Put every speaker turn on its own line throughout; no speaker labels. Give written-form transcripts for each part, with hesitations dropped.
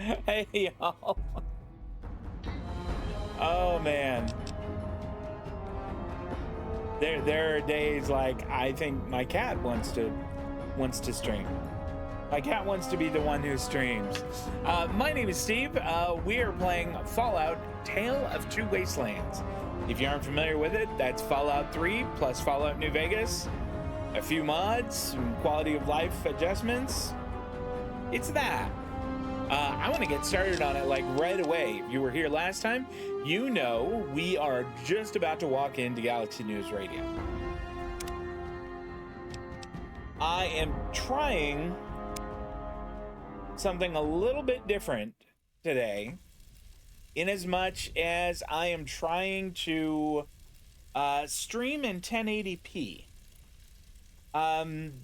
Hey, y'all. Oh man. There are days like I think my cat wants to stream. My cat wants to be the one who streams. My name is Steve. We are playing Fallout: Tale of Two Wastelands. If you aren't familiar with it, that's Fallout 3 plus Fallout New Vegas, a few mods, some quality of life adjustments. It's that. I want to get started on it like right away. If you were here last time, you know we are just about to walk into Galaxy News Radio. I am trying something a little bit different today, in as much as I am trying to stream in 1080p.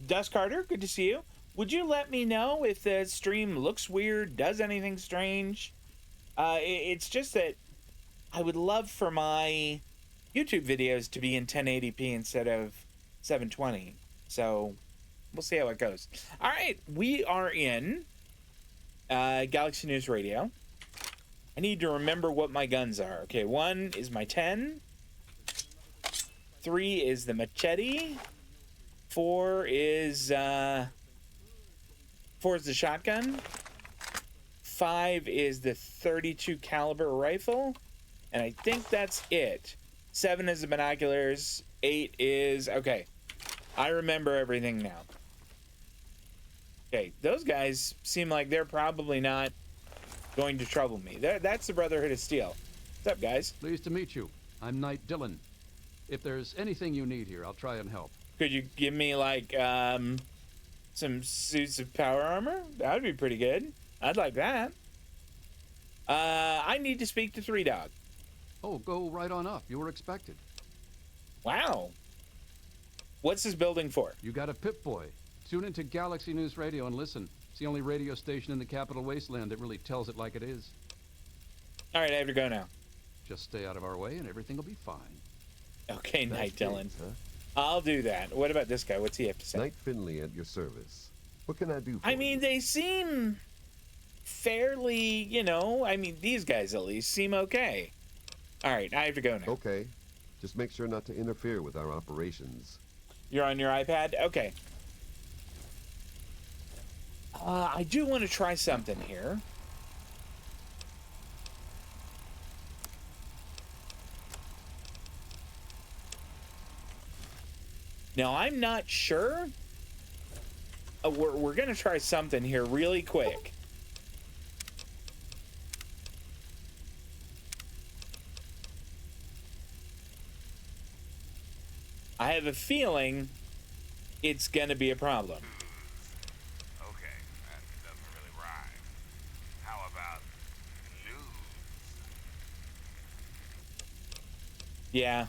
Dust Carter, good to see you. Would you let me know if the stream looks weird, does anything strange? It's just that I would love for my YouTube videos to be in 1080p instead of 720. So we'll see how it goes. All right, we are in Galaxy News Radio. I need to remember what my guns are. Okay, 1 is my 10. 3 is the machete. 4 is the shotgun. 5 is the 32 caliber rifle, and I think that's it. 7 is the binoculars. 8 is okay. I remember everything now. Okay, those guys seem like they're probably not going to trouble me. That's the Brotherhood of Steel. What's up, guys?
Pleased to meet you. I'm Knight Dillon. If there's anything you need here, I'll try and help.
Could you give me like some suits of power armor? That would be pretty good. I'd like that. I need to speak to Three Dog.
Oh, go right on up. You were expected.
Wow. What's this building for?
You got a Pip-Boy. Tune into Galaxy News Radio and listen. It's the only radio station in the capital wasteland that really tells it like it is.
All right, I have to go now.
Just stay out of our way and everything will be fine.
Okay, Knight Dillon.
Huh?
I'll do that. What about this guy? What's he have to say?
Knight Finley at your service. What can I do for
I mean,
you?
they seem fairly, these guys at least seem okay. All right, I have to go now.
Okay. Just make sure not to interfere with our operations.
You're on your iPad? Okay. I do want to try something here. Now, I'm not sure. We're going to try something here really quick. I have a feeling it's going to be a problem.
Okay, that doesn't really rhyme. How about news?
Yeah.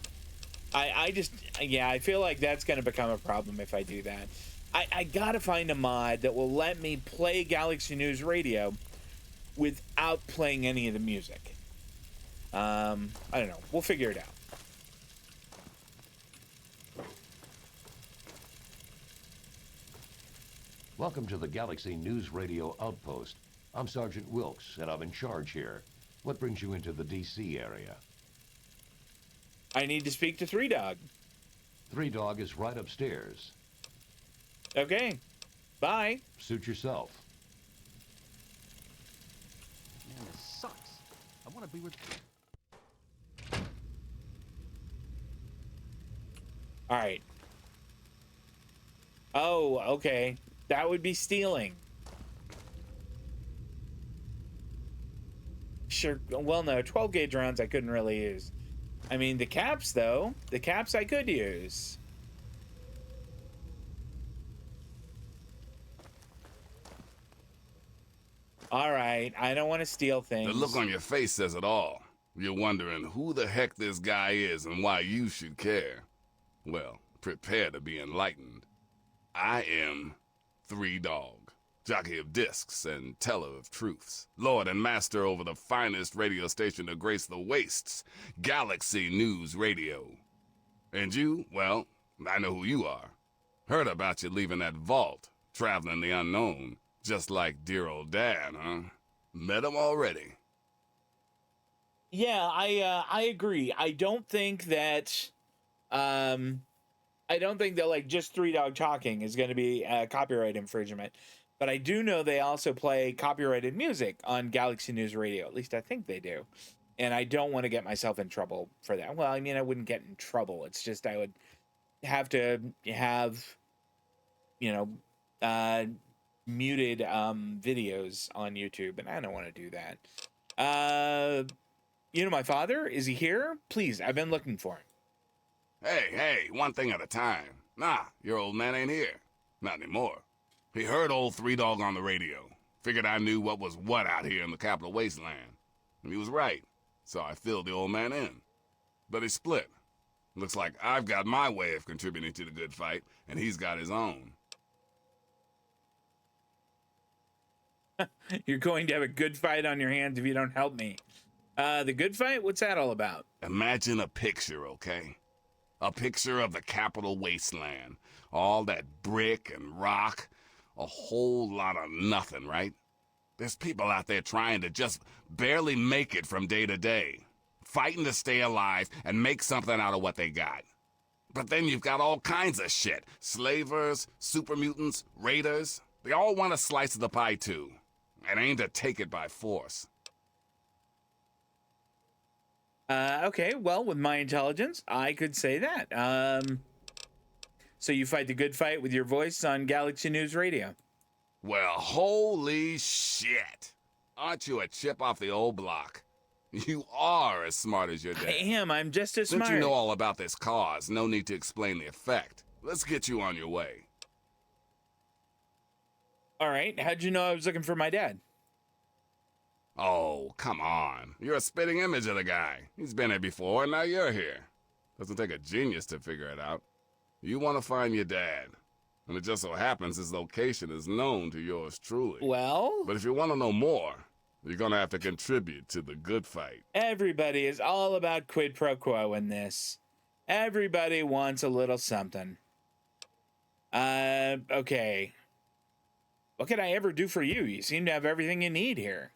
I feel like that's going to become a problem if I do that. I got to find a mod that will let me play Galaxy News Radio without playing any of the music. I don't know. We'll figure it out.
Welcome to the Galaxy News Radio Outpost. I'm Sergeant Wilkes, and I'm in charge here. What brings you into the D.C. area?
I need to speak to Three Dog.
Three Dog is right upstairs.
Okay. Bye.
Suit yourself.
Man, this sucks. I want to be with...
All right. Oh, okay. That would be stealing. Sure. Well, no. 12 gauge rounds I couldn't really use. I mean, the caps, though. The caps I could use. All right. I don't want to steal things.
The look on your face says it all. You're wondering who the heck this guy is and why you should care. Well, prepare to be enlightened. I am Three Dog, jockey of discs and teller of truths, lord and master over the finest radio station to grace the wastes, Galaxy News Radio. And you, well, I know who you are. Heard about you leaving that vault, traveling the unknown, just like dear old Dad, huh? Met him already.
Yeah, I agree. I don't think that like just Three Dog Talking is going to be a copyright infringement, but I do know they also play copyrighted music on Galaxy News Radio. At least I think they do, and I don't want to get myself in trouble for that. Well, I mean, I wouldn't get in trouble. It's just I would have to have, you know, muted videos on YouTube, and I don't want to do that. You know my father? Is he here? Please, I've been looking for him.
Hey, one thing at a time. Nah, your old man ain't here. Not anymore. He heard old Three Dog on the radio. Figured I knew what was what out here in the capital wasteland. And he was right, so I filled the old man in. But he split. Looks like I've got my way of contributing to the good fight, and he's got his own.
You're going to have a good fight on your hands if you don't help me. The good fight? What's that all about?
Imagine a picture, okay? A picture of the capital wasteland. All that brick and rock. A whole lot of nothing, right? There's people out there trying to just barely make it from day to day. Fighting to stay alive and make something out of what they got. But then you've got all kinds of shit. Slavers, super mutants, raiders. They all want a slice of the pie too. And aim to take it by force.
Okay, well, with my intelligence, I could say that. So you fight the good fight with your voice on Galaxy News Radio.
Well, holy shit. Aren't you a chip off the old block? You are as smart as your dad.
I am. I'm just as
Since
smart.
you know all about this cause, no need to explain the effect. Let's get you on your way.
All right. How'd you know I was looking for my dad?
Oh, come on. You're a spitting image of the guy. He's been here before, and now you're here. Doesn't take a genius to figure it out. You want to find your dad. And it just so happens his location is known to yours truly.
Well,
But if you want to know more, you're going to have to contribute to the good fight.
everybody is all about quid pro quo in this. Everybody wants a little something. Okay. What could I ever do for you? You seem to have everything you need here.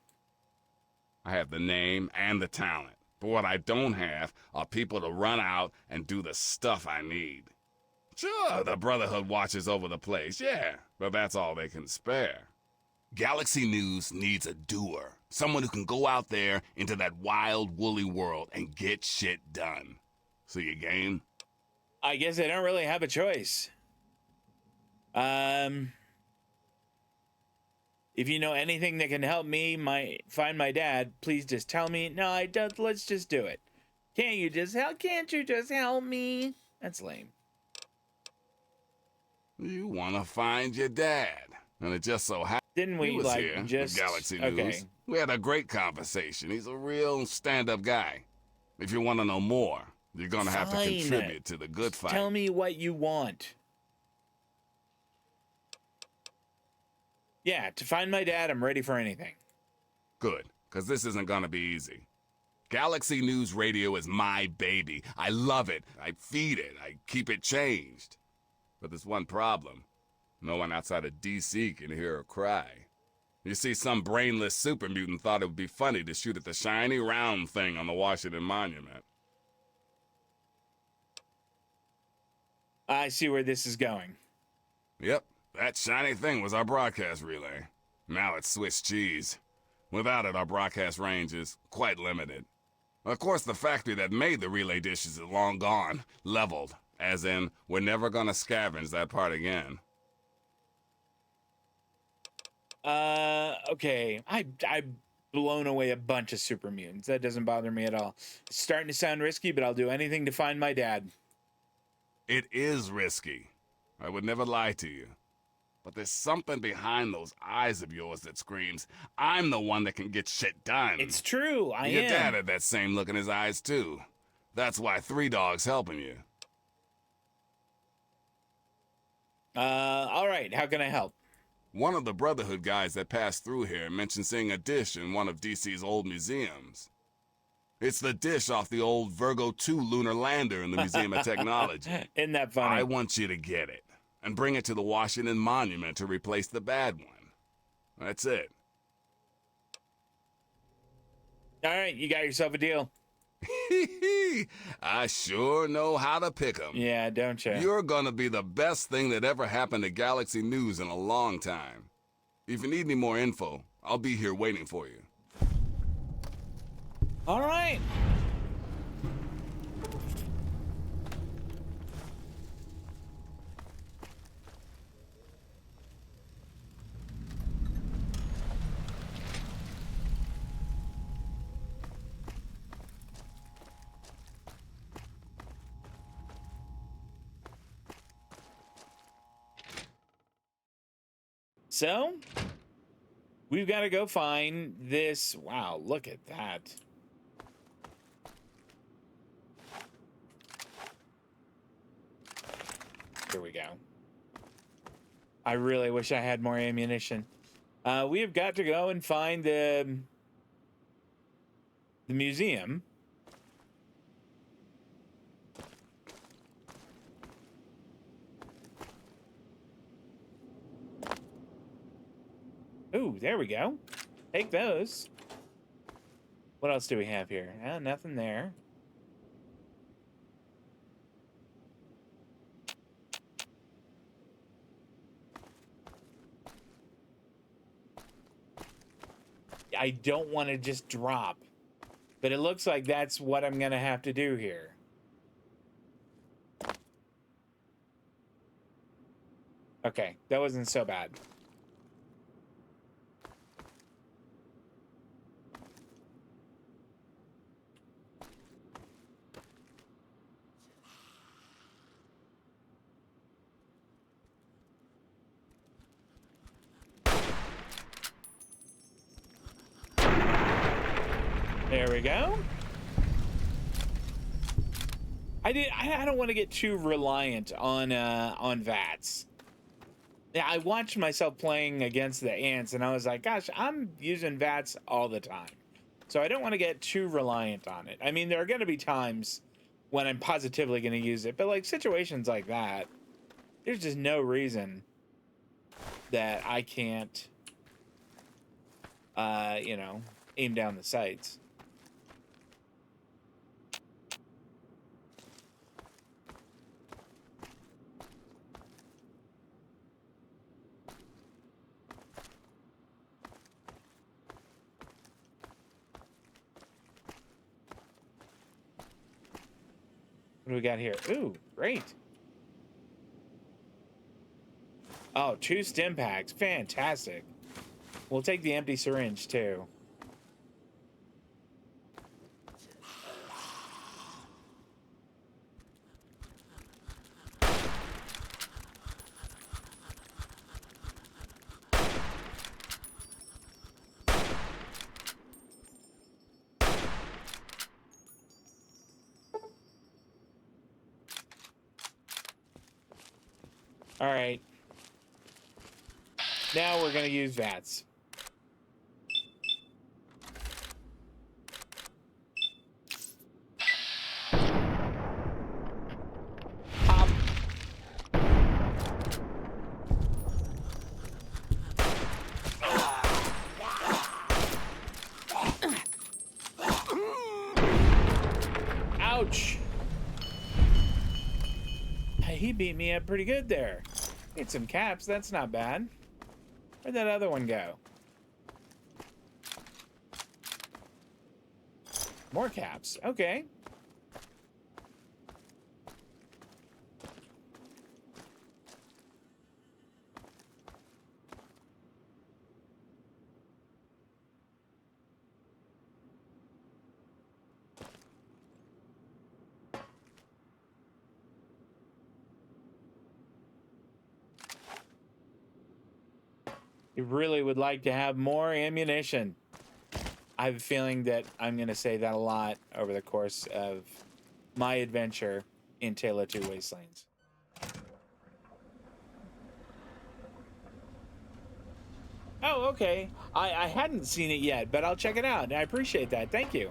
I have the name and the talent. But what I don't have are people to run out and do the stuff I need. Sure, the Brotherhood watches over the place, yeah, but that's all they can spare. Galaxy News needs a doer. Someone who can go out there into that wild, woolly world and get shit done. So you game?
I guess I don't really have a choice. If you know anything that can help me find my dad, please just tell me. No, I don't. Let's just do it. Can't you just help me? That's lame.
You want to find your dad. And it just so happens
Didn't we
he was
like
here with
just
Galaxy News.
Okay.
We had a great conversation. He's a real stand-up guy. If you want to know more, you're going to have to
Fine.
contribute to the good fight.
Tell me what you want. Yeah, to find my dad, I'm ready for anything.
Good, because this isn't going to be easy. Galaxy News Radio is my baby. I love it. I feed it. I keep it changed. But there's one problem. No one outside of DC can hear her cry. You see, some brainless super mutant thought it would be funny to shoot at the shiny round thing on the Washington Monument.
I see where this is going.
Yep, that shiny thing was our broadcast relay. Now it's Swiss cheese. Without it, our broadcast range is quite limited. Of course, the factory that made the relay dishes is long gone, leveled, as in, we're never gonna scavenge that part again.
Okay. I've blown away a bunch of super mutants. That doesn't bother me at all. It's starting to sound risky, but I'll do anything to find my dad.
It is risky. I would never lie to you. But there's something behind those eyes of yours that screams, I'm the one that can get shit done.
It's true. I
Your
am.
dad had that same look in his eyes, too. That's why Three Dog's helping you.
All right. How can I help?
One of the Brotherhood guys that passed through here mentioned seeing a dish in one of DC's old museums. It's the dish off the old Virgo 2 lunar lander in the Museum of Technology.
Isn't that funny?
I want you to get it and bring it to the Washington Monument to replace the bad one. That's it.
All right, you got yourself a deal.
I sure know how to pick 'em.
Yeah, don't you?
You're gonna be the best thing that ever happened to Galaxy News in a long time. If you need any more info, I'll be here waiting for you.
All right. So, we've got to go find this. Wow, look at that. Here we go. I really wish I had more ammunition. We have got to go and find the museum. Ooh, there we go. Take those. What else do we have here? Nothing there. I don't want to just drop, but it looks like that's what I'm gonna have to do here. Okay, that wasn't so bad. There we go. I don't want to get too reliant on VATS. Yeah, I watched myself playing against the ants, and I was like, gosh, I'm using VATS all the time. So I don't want to get too reliant on it. I mean, there are going to be times when I'm positively going to use it, but like situations like that, there's just no reason that I can't, you know, aim down the sights. What do we got here? Ooh, great. Oh, 2 stim packs. Fantastic. We'll take the empty syringe, too. All right. Now we're going to use VATS. Pop. Ouch. He beat me up pretty good there. Get some caps. That's not bad. Where'd that other one go? More caps. Okay. You really would like to have more ammunition. I have a feeling that I'm going to say that a lot over the course of my adventure in Tale 2 Wastelands. Oh, okay. I hadn't seen it yet, but I'll check it out. I appreciate that. Thank you.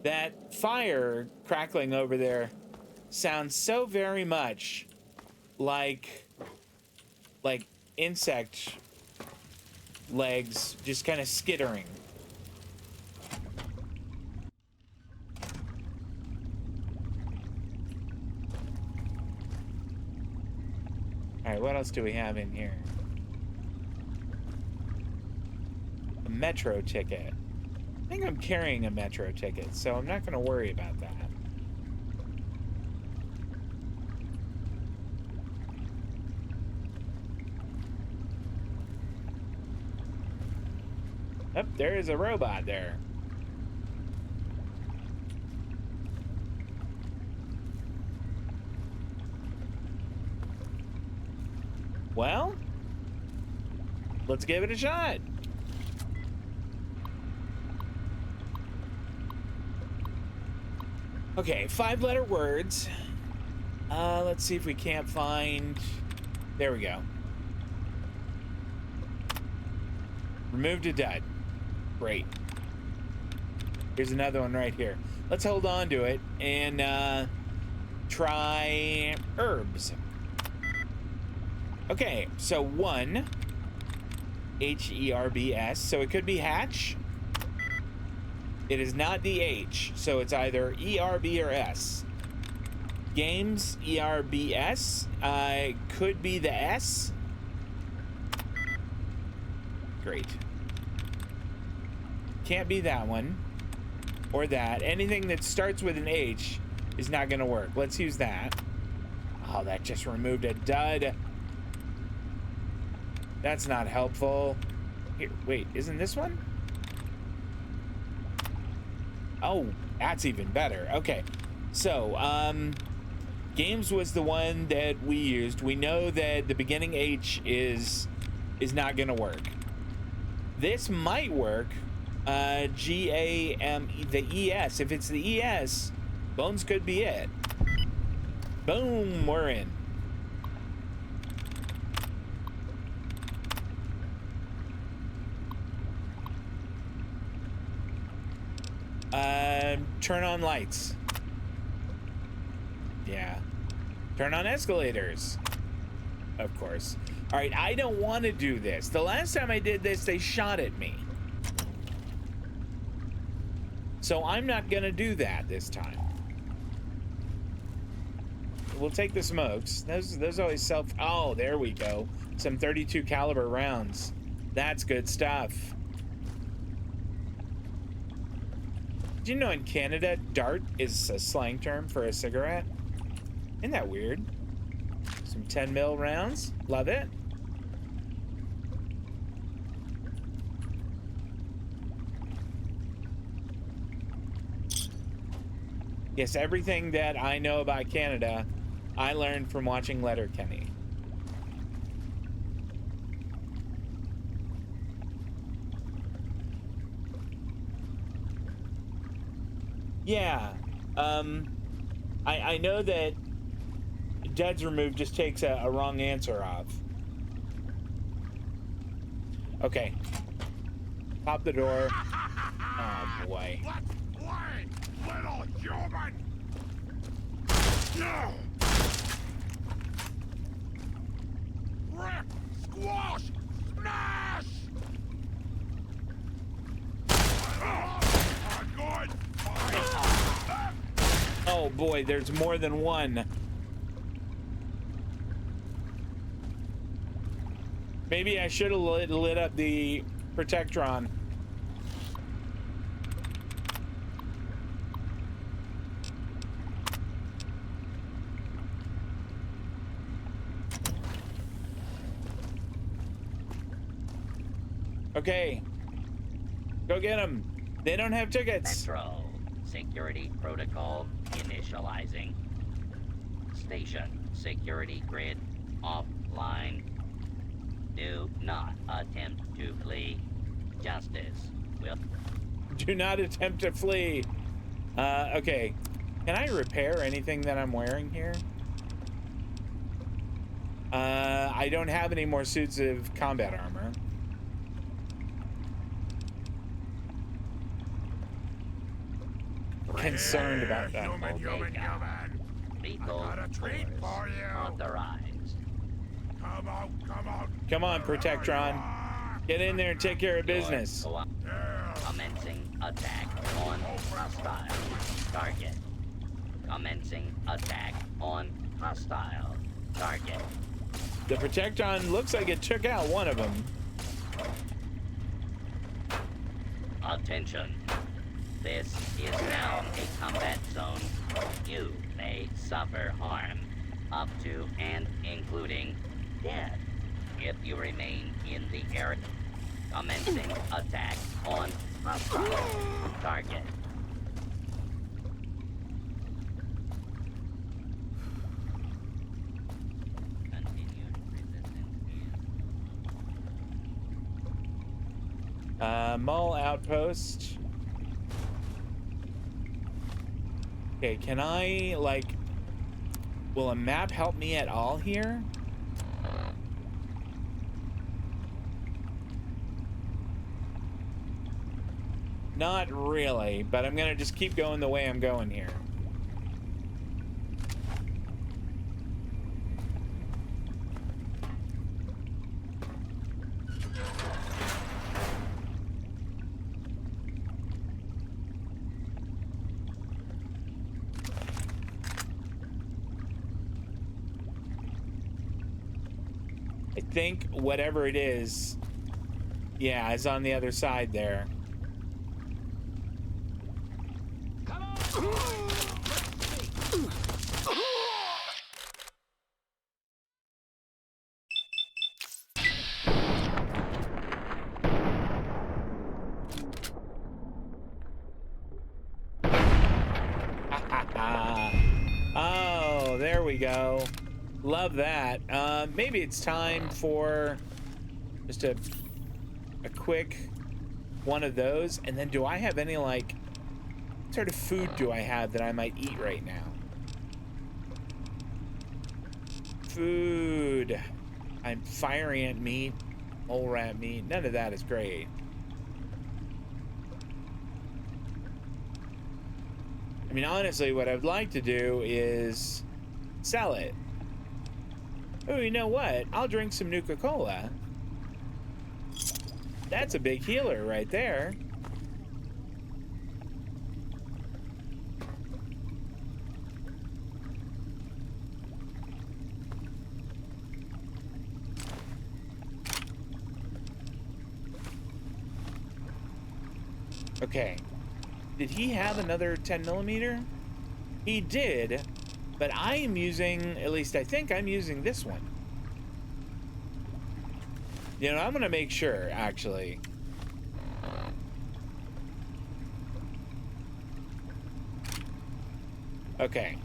That fire crackling over there sounds so very much like insect legs just kind of skittering. All right, what else do we have in here? A metro ticket. I think I'm carrying a metro ticket, so I'm not going to worry about that. Oh, there is a robot there. Well, let's give it a shot. Okay, 5-letter words. Let's see if we can't find... There we go. Removed a dud. Great. Here's another one right here. Let's hold on to it and try herbs. Okay, so 1, H-E-R-B-S, so it could be hatch. It is not the H, so it's either E-R-B or S. Games, E-R-B-S, could be the S. Great. Can't be that one, or that. Anything that starts with an H is not gonna work. Let's use that. Oh, that just removed a dud. That's not helpful. Here, wait, isn't this one? Oh, that's even better. Okay, so games was the one that we used. We know that the beginning H is not gonna work. This might work. G-A-M-E, the E-S. If it's the E-S, bones could be it. Boom, we're in. Turn on lights. Yeah. Turn on escalators. Of course. All right, I don't want to do this. The last time I did this, they shot at me. So I'm not gonna do that this time. We'll take the smokes. Those always self. Oh, there we go. Some 32 caliber rounds. That's good stuff. Did you know in Canada, dart is a slang term for a cigarette? Isn't that weird? Some 10 mil rounds. Love it. Yes, everything that I know about Canada, I learned from watching Letterkenny. Yeah, I know that duds removed just takes a wrong answer off. Okay. Pop the door. Oh boy.
Let's play, little human! No! Rip! Squash! Smash! Good!
Oh boy, there's more than one. Maybe I should have lit up the Protectron. Okay. Go get them. They don't have tickets.
Metro. Security protocol initializing. Station security grid offline. Do not attempt to flee. Justice will...
Do not attempt to flee. Okay. Can I repair anything that I'm wearing here? I don't have any more suits of combat armor. concerned about that.
Human. Lethal force authorized.
Come on, Protectron. Get in there and take care of business.
Commencing attack on hostile target. Commencing attack on hostile target.
The Protectron looks like it took out one of them.
Attention. This is now a combat zone. You may suffer harm up to and including death if you remain in the area. Commencing attack on hostile target. Continued resistance is
Mall outpost. Okay, can I, like, will a map help me at all here? Not really, but I'm gonna just keep going the way I'm going here. I think whatever it is, yeah, is on the other side there. Oh, there we go. Love that. Maybe it's time for just a quick one of those. And then do I have any, like, what sort of food do I have that I might eat right now? Food. I'm fire ant meat, mole rat meat. None of that is great. I mean, honestly, what I'd like to do is sell it. Oh, you know what? I'll drink some Nuka-Cola. That's a big healer right there. Okay. Did he have another 10mm? He did, but I am using, at least I think I'm using this one. You know, I'm gonna make sure, actually. Okay.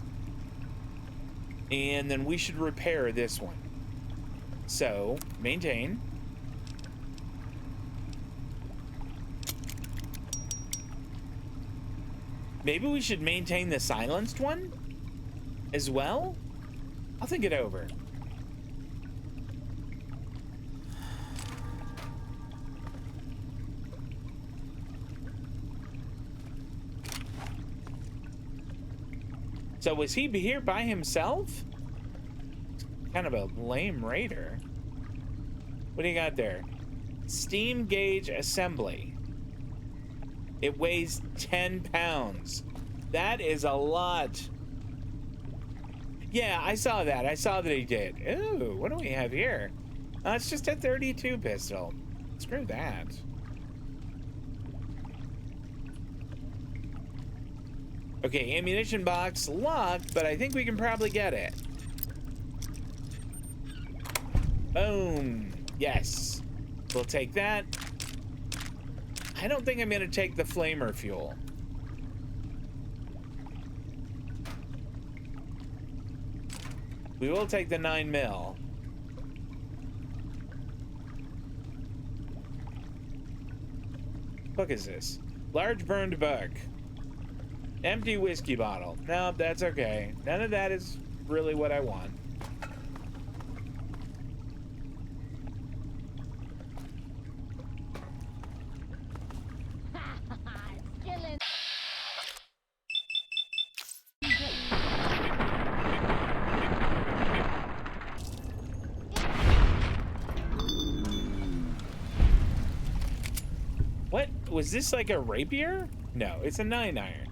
And then we should repair this one. So, maintain. Maybe we should maintain the silenced one as well? I'll think it over. So was he here by himself? Kind of a lame raider. What do you got there? Steam gauge assembly. It weighs 10 pounds. That is a lot. Yeah, I saw that. I saw that he did. Ooh, what do we have here? It's just a 32 pistol. Screw that. Okay, ammunition box locked, but I think we can probably get it. Boom. Yes. We'll take that. I don't think I'm going to take the flamer fuel. We will take the 9mm. What is this? Large burned bug. Empty whiskey bottle. No, that's okay. None of that is really what I want. Was this like a rapier? No, it's a 9-iron.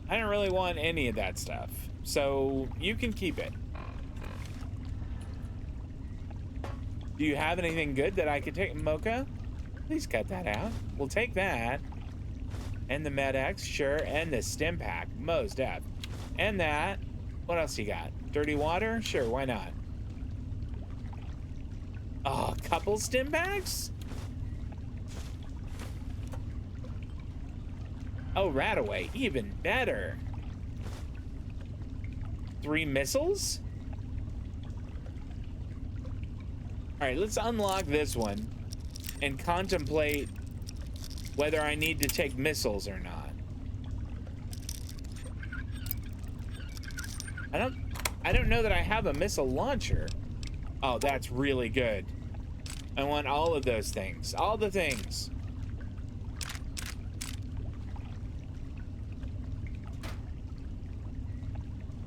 I don't really want any of that stuff, so you can keep it. Do you have anything good that I could take? Mocha, please cut that out. We'll take that. And the Med-X, sure. And the stim pack, most def. And that. What else you got? Dirty water? Sure, why not? Oh, a couple stim packs? Oh, Radaway, even better. 3 missiles? All right, let's unlock this one and contemplate whether I need to take missiles or not. I don't know that I have a missile launcher. Oh, that's really good. I want all of those things, all the things.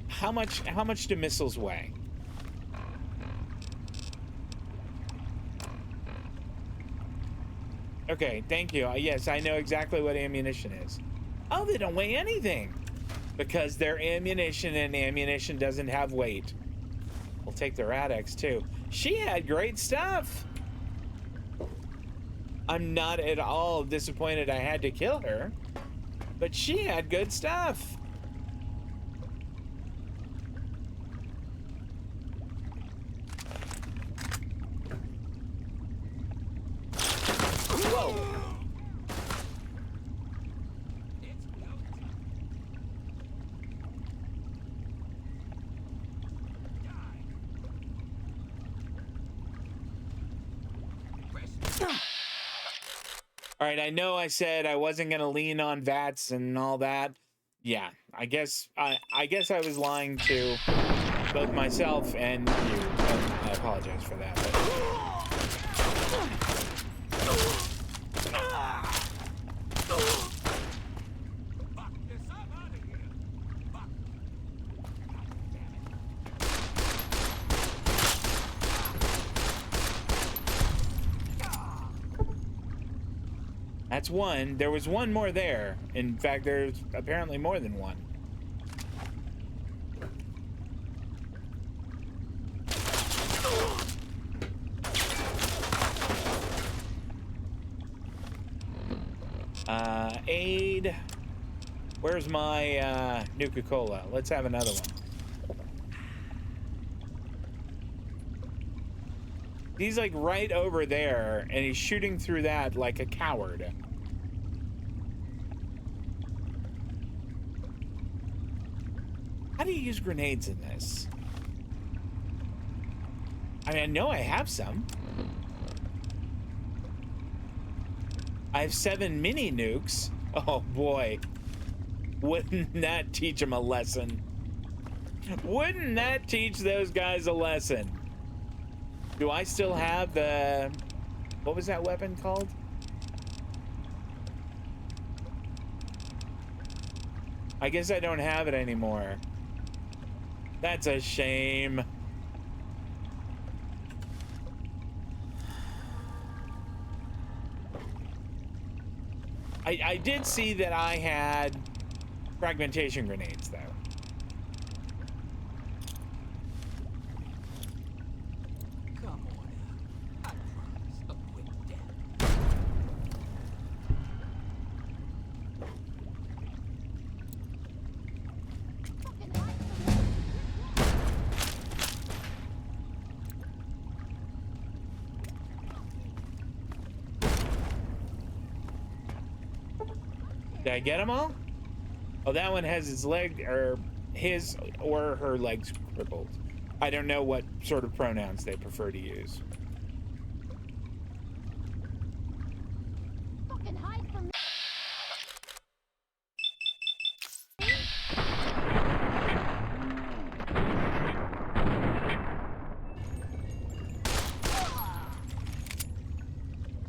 How much do missiles weigh? Okay, thank you. Yes, I know exactly what ammunition is. Oh, they don't weigh anything because they're ammunition, and ammunition doesn't have weight. We'll take the Rad-X too. She had great stuff. I'm not at all disappointed I had to kill her, but she had good stuff. Whoa. All right, I know I said I wasn't gonna lean on VATS and all that. Yeah, I guess I was lying to both myself and you. And I apologize for that. That's one. There was one more there. In fact, there's apparently more than one. Aid. Where's my Nuka-Cola? Let's have another one. He's like right over there, and he's shooting through that like a coward. How do you use grenades in this? I mean, I know I have some. I have 7 mini nukes. Oh boy. Wouldn't that teach them a lesson? Wouldn't that teach those guys a lesson? Do I still have the... What was that weapon called? I guess I don't have it anymore. That's a shame. I did see that I had fragmentation grenades, though.
Come on, I promise a quick death.
Did I get them all? Oh, that one has his leg, or his or her legs crippled. I don't know what sort of pronouns they prefer to use.
Fucking hide from me.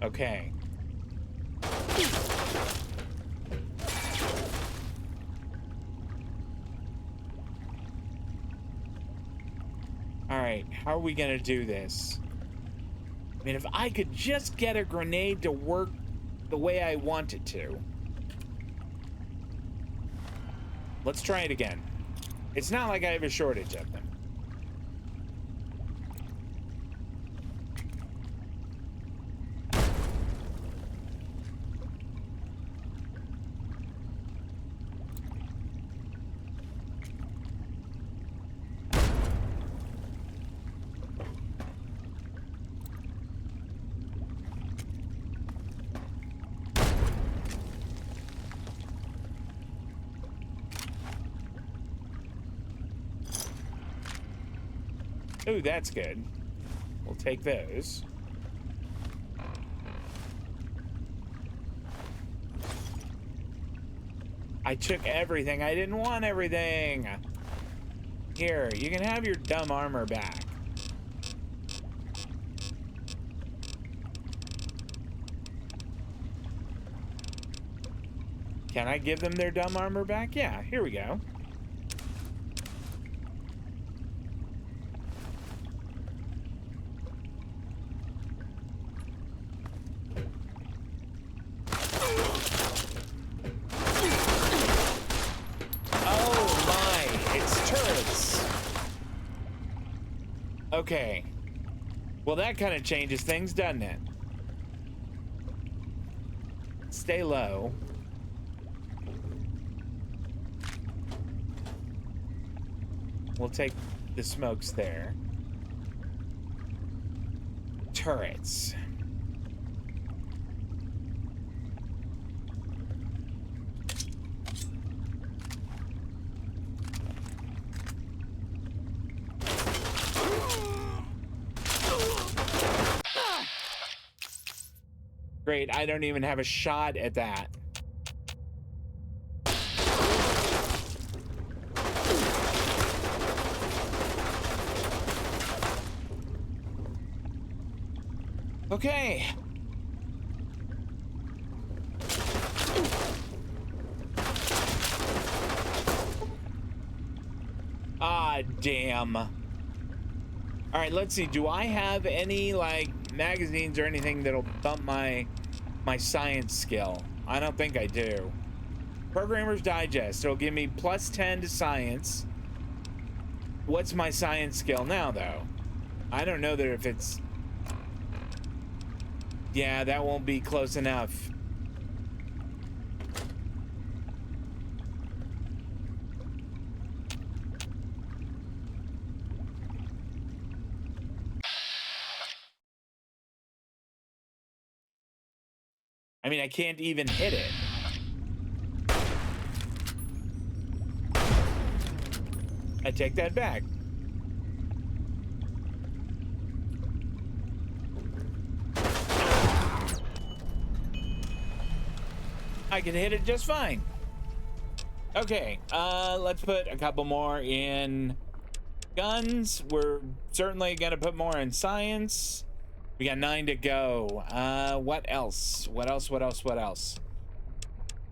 Okay. All right, how are we gonna do this? I mean, if I could just get a grenade to work the way I want it to. Let's try it again. It's not like I have a shortage of them. Ooh, that's good. We'll take those. I took everything. I didn't want everything. Here, you can have your dumb armor back. Can I give them their dumb armor back? Yeah, here we go. Okay. Well, that kind of changes things, doesn't it? Stay low. We'll take the smokes there. Turrets. Great, I don't even have a shot at that. Okay. Ah, damn. All right, let's see. Do I have any, like, magazines or anything that'll bump my science skill? I don't think I do. Programmer's Digest. It'll give me plus 10 to science. What's my science skill now, though? I don't know that if it's... Yeah, that won't be close enough. I mean, I can't even hit it. I take that back. I can hit it just fine. Okay, let's put a couple more in guns. We're certainly gonna put more in science. We got 9 to go. What else? What else?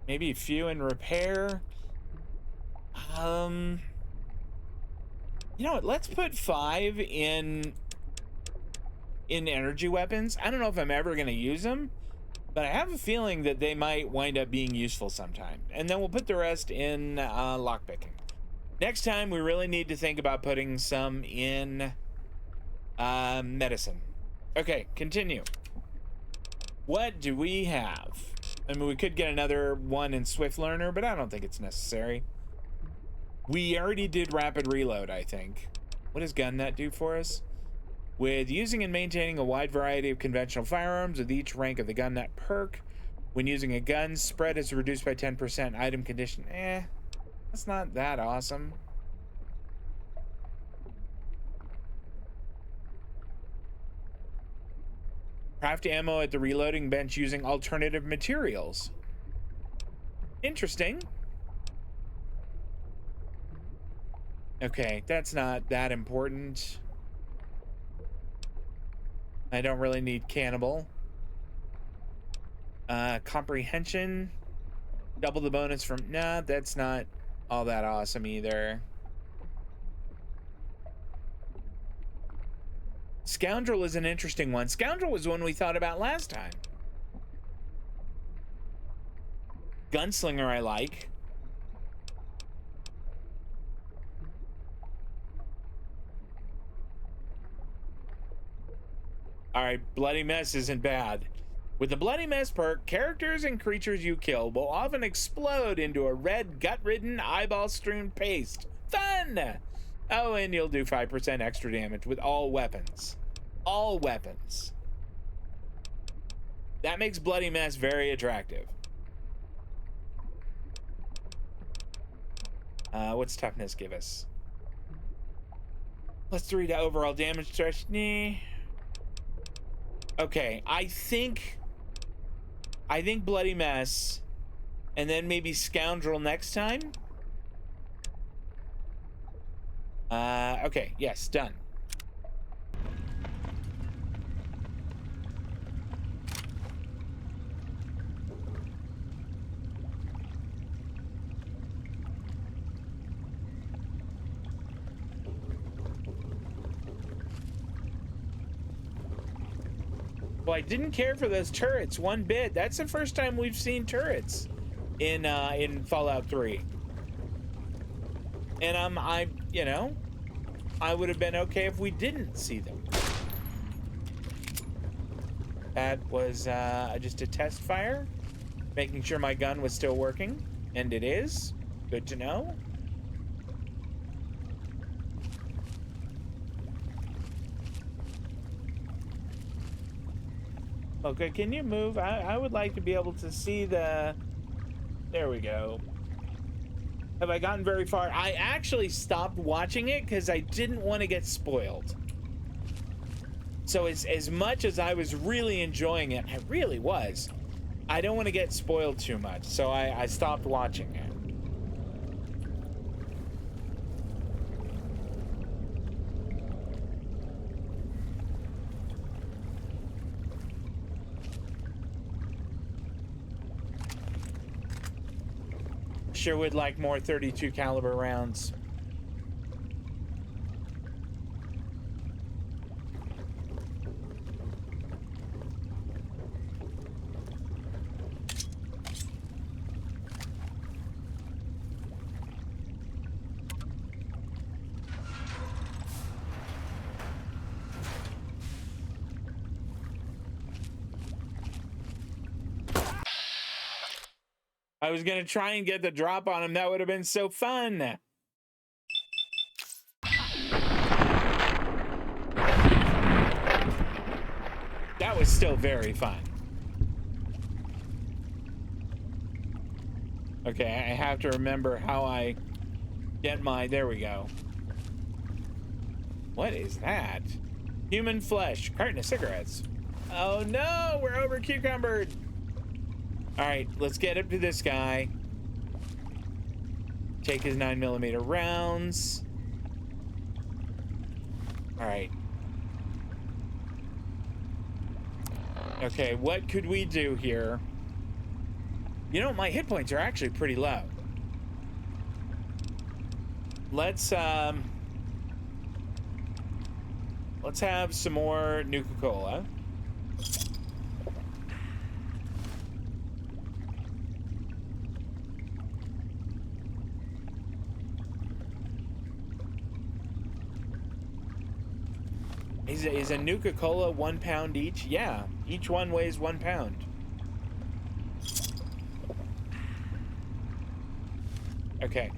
Maybe a few in repair. You know what? Let's put 5 in energy weapons. I don't know if I'm ever gonna use them, but I have a feeling that they might wind up being useful sometime. And then we'll put the rest in lockpicking. Next time, we really need to think about putting some in medicine. Okay, continue. What do we have? I mean, we could get another one in Swift Learner, but I don't think it's necessary. We already did rapid reload, I think. What does gun nut do for us? With using and maintaining a wide variety of conventional firearms with each rank of the gun nut perk, when using a gun, spread is reduced by 10%. Item condition, that's not that awesome. Craft ammo at the reloading bench using alternative materials. Interesting. Okay, that's not that important. I don't really need cannibal. Comprehension. Double the bonus from... Nah, that's not all that awesome either. Scoundrel is an interesting one. Scoundrel was one we thought about last time. Gunslinger I like. All right, Bloody Mess isn't bad. With the Bloody Mess perk, characters and creatures you kill will often explode into a red, gut-ridden, eyeball-strewn paste. Fun! Oh, and you'll do 5% extra damage with all weapons. All weapons. That makes Bloody Mess very attractive. What's toughness give us? +3 to overall damage stretch. Nah. Okay, I think Bloody Mess, and then maybe Scoundrel next time. Okay, yes, done. Well, I didn't care for those turrets one bit. That's the first time we've seen turrets in Fallout 3. And you know, I would have been okay if we didn't see them. That was just a test fire, making sure my gun was still working, and it is. Good to know. Okay, can you move? I would like to be able to see the... There we go. Have I gotten very far? I actually stopped watching it because I didn't want to get spoiled. So as much as I was really enjoying it, I really was, I don't want to get spoiled too much. So I stopped watching it. Sure would like more 32 caliber rounds. I was gonna try and get the drop on him. That would have been so fun. That was still very fun. Okay, I have to remember how I get my... There we go. What is that? Human flesh. Carton of cigarettes. Oh no, we're over cucumbered. All right, let's get up to this guy. Take his 9mm rounds. All right. Okay, what could we do here? You know, my hit points are actually pretty low. Let's have some more Nuka-Cola. Is a Nuka-Cola 1 pound each? Yeah, each one weighs 1 pound. Okay.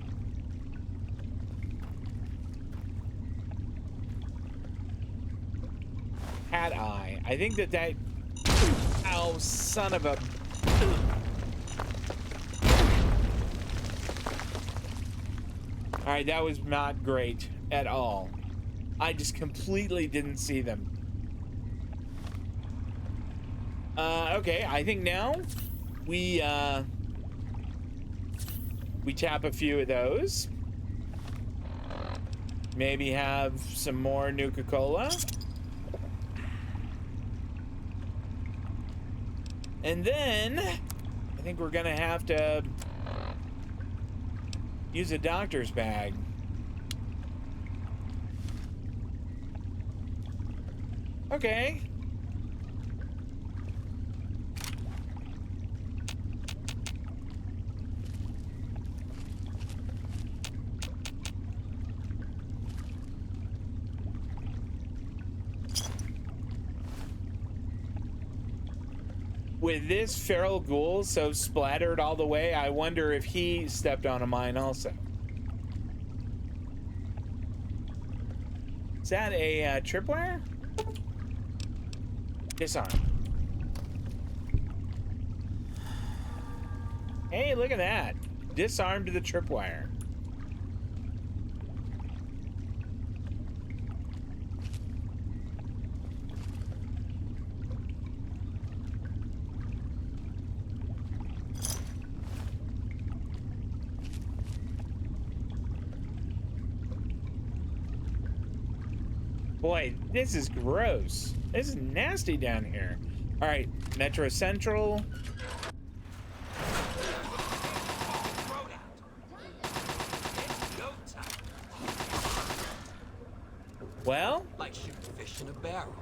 Cat eye. I think that... Oh, son of a... Alright, that was not great at all. I just completely didn't see them. Okay, I think now we tap a few of those. Maybe have some more Nuka-Cola. And then I think we're gonna have to use a doctor's bag. Okay. With this feral ghoul so splattered all the way, I wonder if he stepped on a mine also. Is that a tripwire? Disarm. Hey, look at that. Disarmed the tripwire. Boy, this is gross. This is nasty down here. All right, Metro Central. Well,
Like shooting fish in a barrel.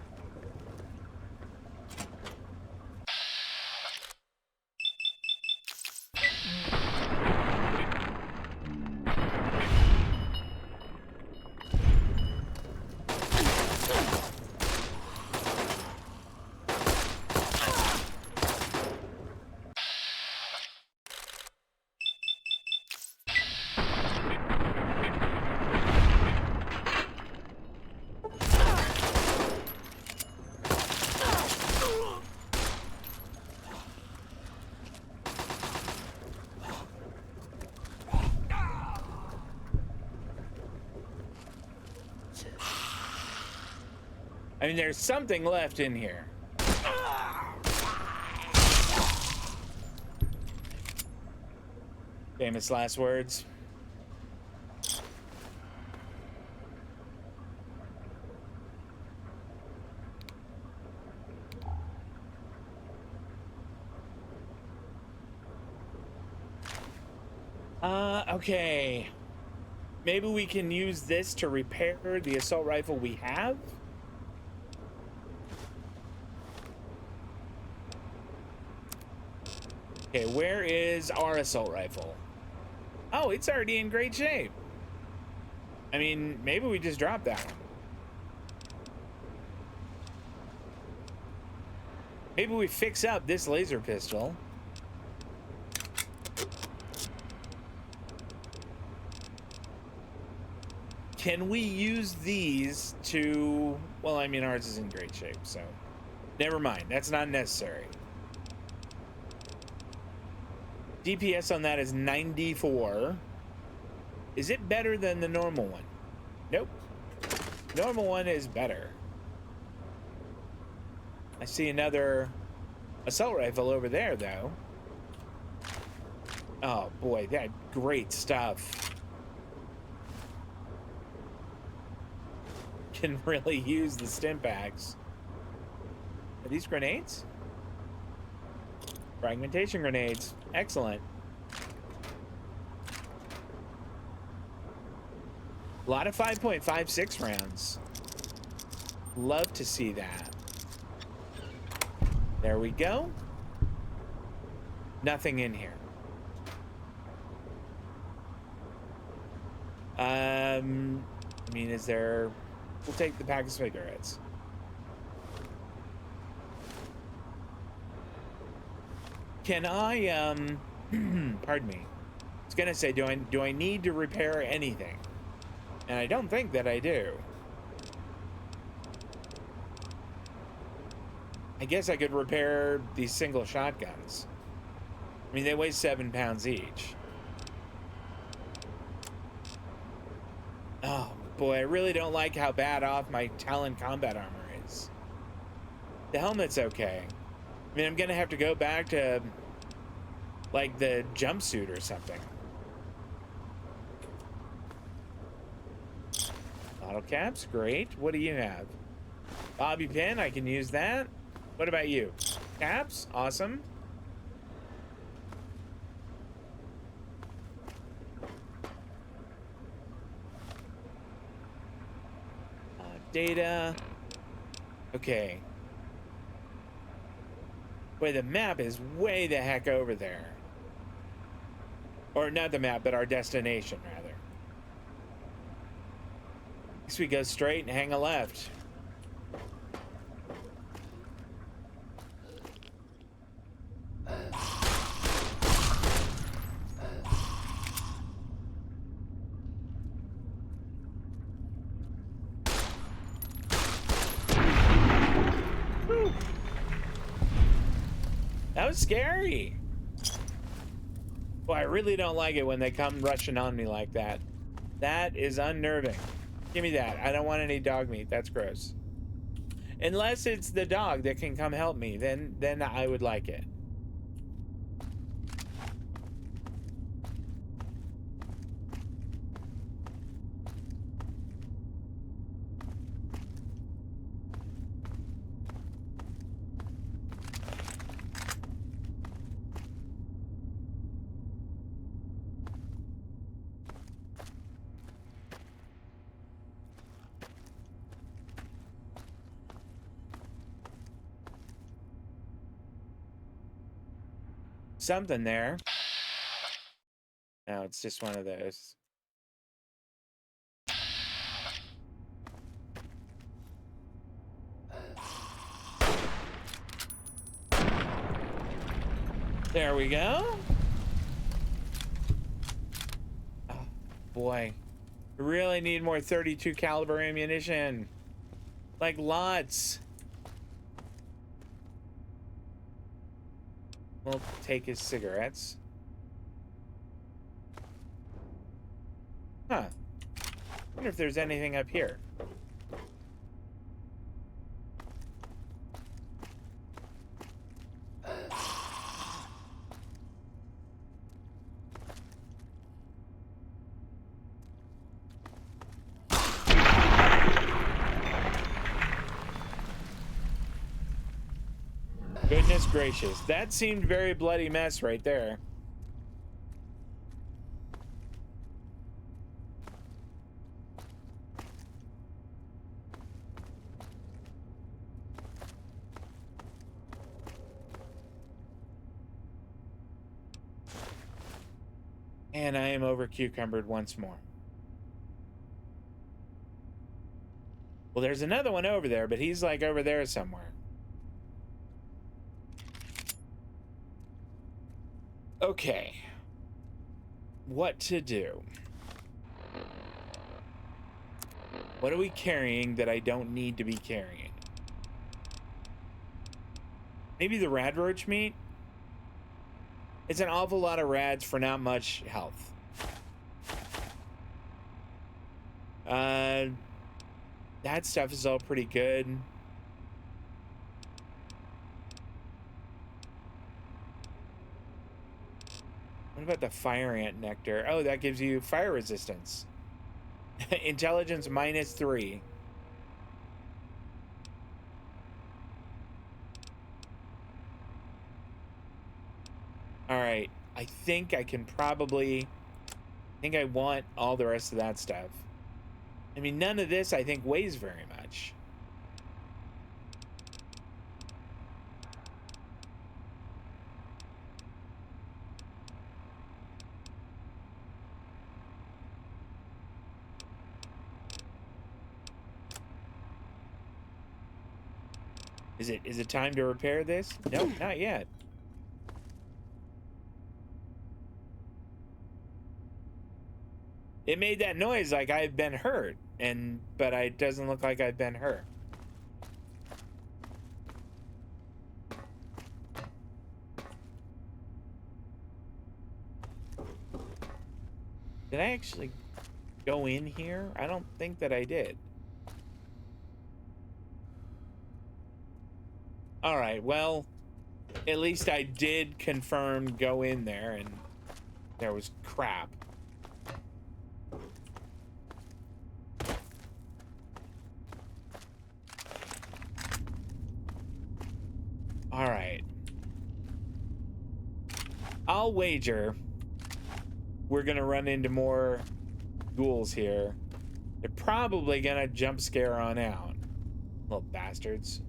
I mean, there's something left in here. Famous last words. Okay. Maybe we can use this to repair the assault rifle we have. Okay, where is our assault rifle? Oh, it's already in great shape. I mean, maybe we just dropped that one. Maybe we fix up this laser pistol. Can we use these to... Well, I mean, ours is in great shape, so... Never mind, that's not necessary. DPS on that is 94. Is it better than the normal one? Nope. Normal one is better. I see another assault rifle over there, though. Oh, boy, that great stuff. Can really use the stim packs. Are these grenades? Fragmentation grenades. Excellent. A lot of 5.56 rounds. Love to see that. There we go. Nothing in here. I mean, is there... We'll take the pack of cigarettes. Can I, pardon me. I was gonna say, do I need to repair anything? And I don't think that I do. I guess I could repair these single shotguns. I mean, they weigh 7 pounds each. Oh, boy, I really don't like how bad off my Talon combat armor is. The helmet's okay. I mean, I'm gonna have to go back to, like, the jumpsuit or something. Bottle caps, great. What do you have? Bobby pin, I can use that. What about you? Caps, awesome. Data. Okay. Boy, the map is way the heck over there. Or not the map, but our destination, rather. Guess we go straight and hang a left. That was scary. Well, I really don't like it when they come rushing on me like that. That is unnerving. Give me that. I don't want any dog meat. That's gross. Unless it's the dog that can come help me, then I would like it. Something there. No, it's just one of those. There we go. Oh, boy. We really need more 32 caliber ammunition. Like lots. We'll take his cigarettes. Huh. Wonder if there's anything up here. Goodness gracious. That seemed very bloody mess right there. And I am over cucumbered once more. Well, there's another one over there, but he's like over there somewhere. Okay. What to do? What are we carrying that I don't need to be carrying? Maybe the rad roach meat? It's an awful lot of rads for not much health. That stuff is all pretty good. What about the fire ant nectar? Oh, that gives you fire resistance. Intelligence -3. All right, I think I can probably, I think I want all the rest of that stuff. I mean, none of this I think weighs very much. Is it time to repair this? Nope, not yet. It made that noise like I've been hurt, but it doesn't look like I've been hurt. Did I actually go in here? I don't think that I did. All right, well, at least I did confirm go in there and there was crap. All right. I'll wager we're gonna run into more ghouls here. They're probably gonna jump scare on out. Little bastards.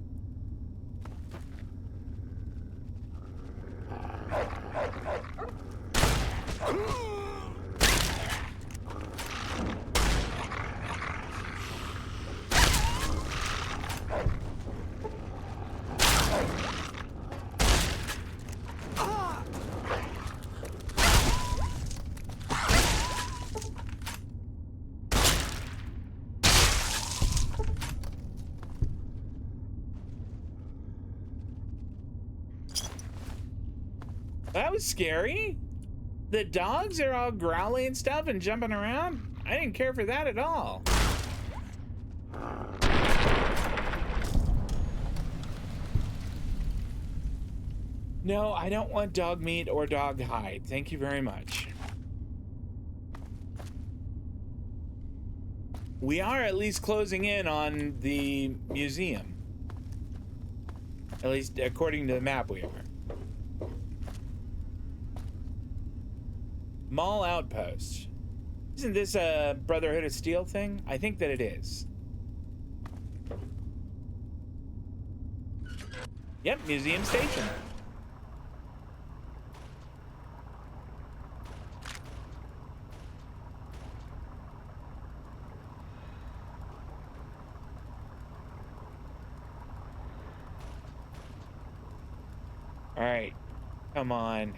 That was scary. The dogs are all growly and stuff and jumping around. I didn't care for that at all. No, I don't want dog meat or dog hide. Thank you very much. We are at least closing in on the museum. At least according to the map we are. Mall Outpost. Isn't this a Brotherhood of Steel thing? I think that it is. Yep, museum station. All right, come on.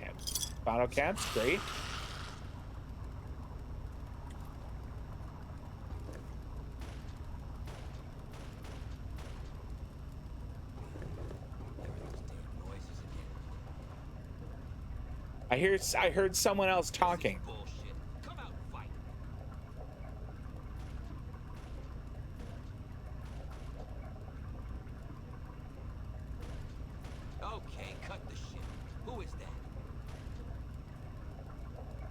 Bottle caps, great. I heard someone else talking.
Bullshit. Come out and fight. Okay, cut the shit. Who is that?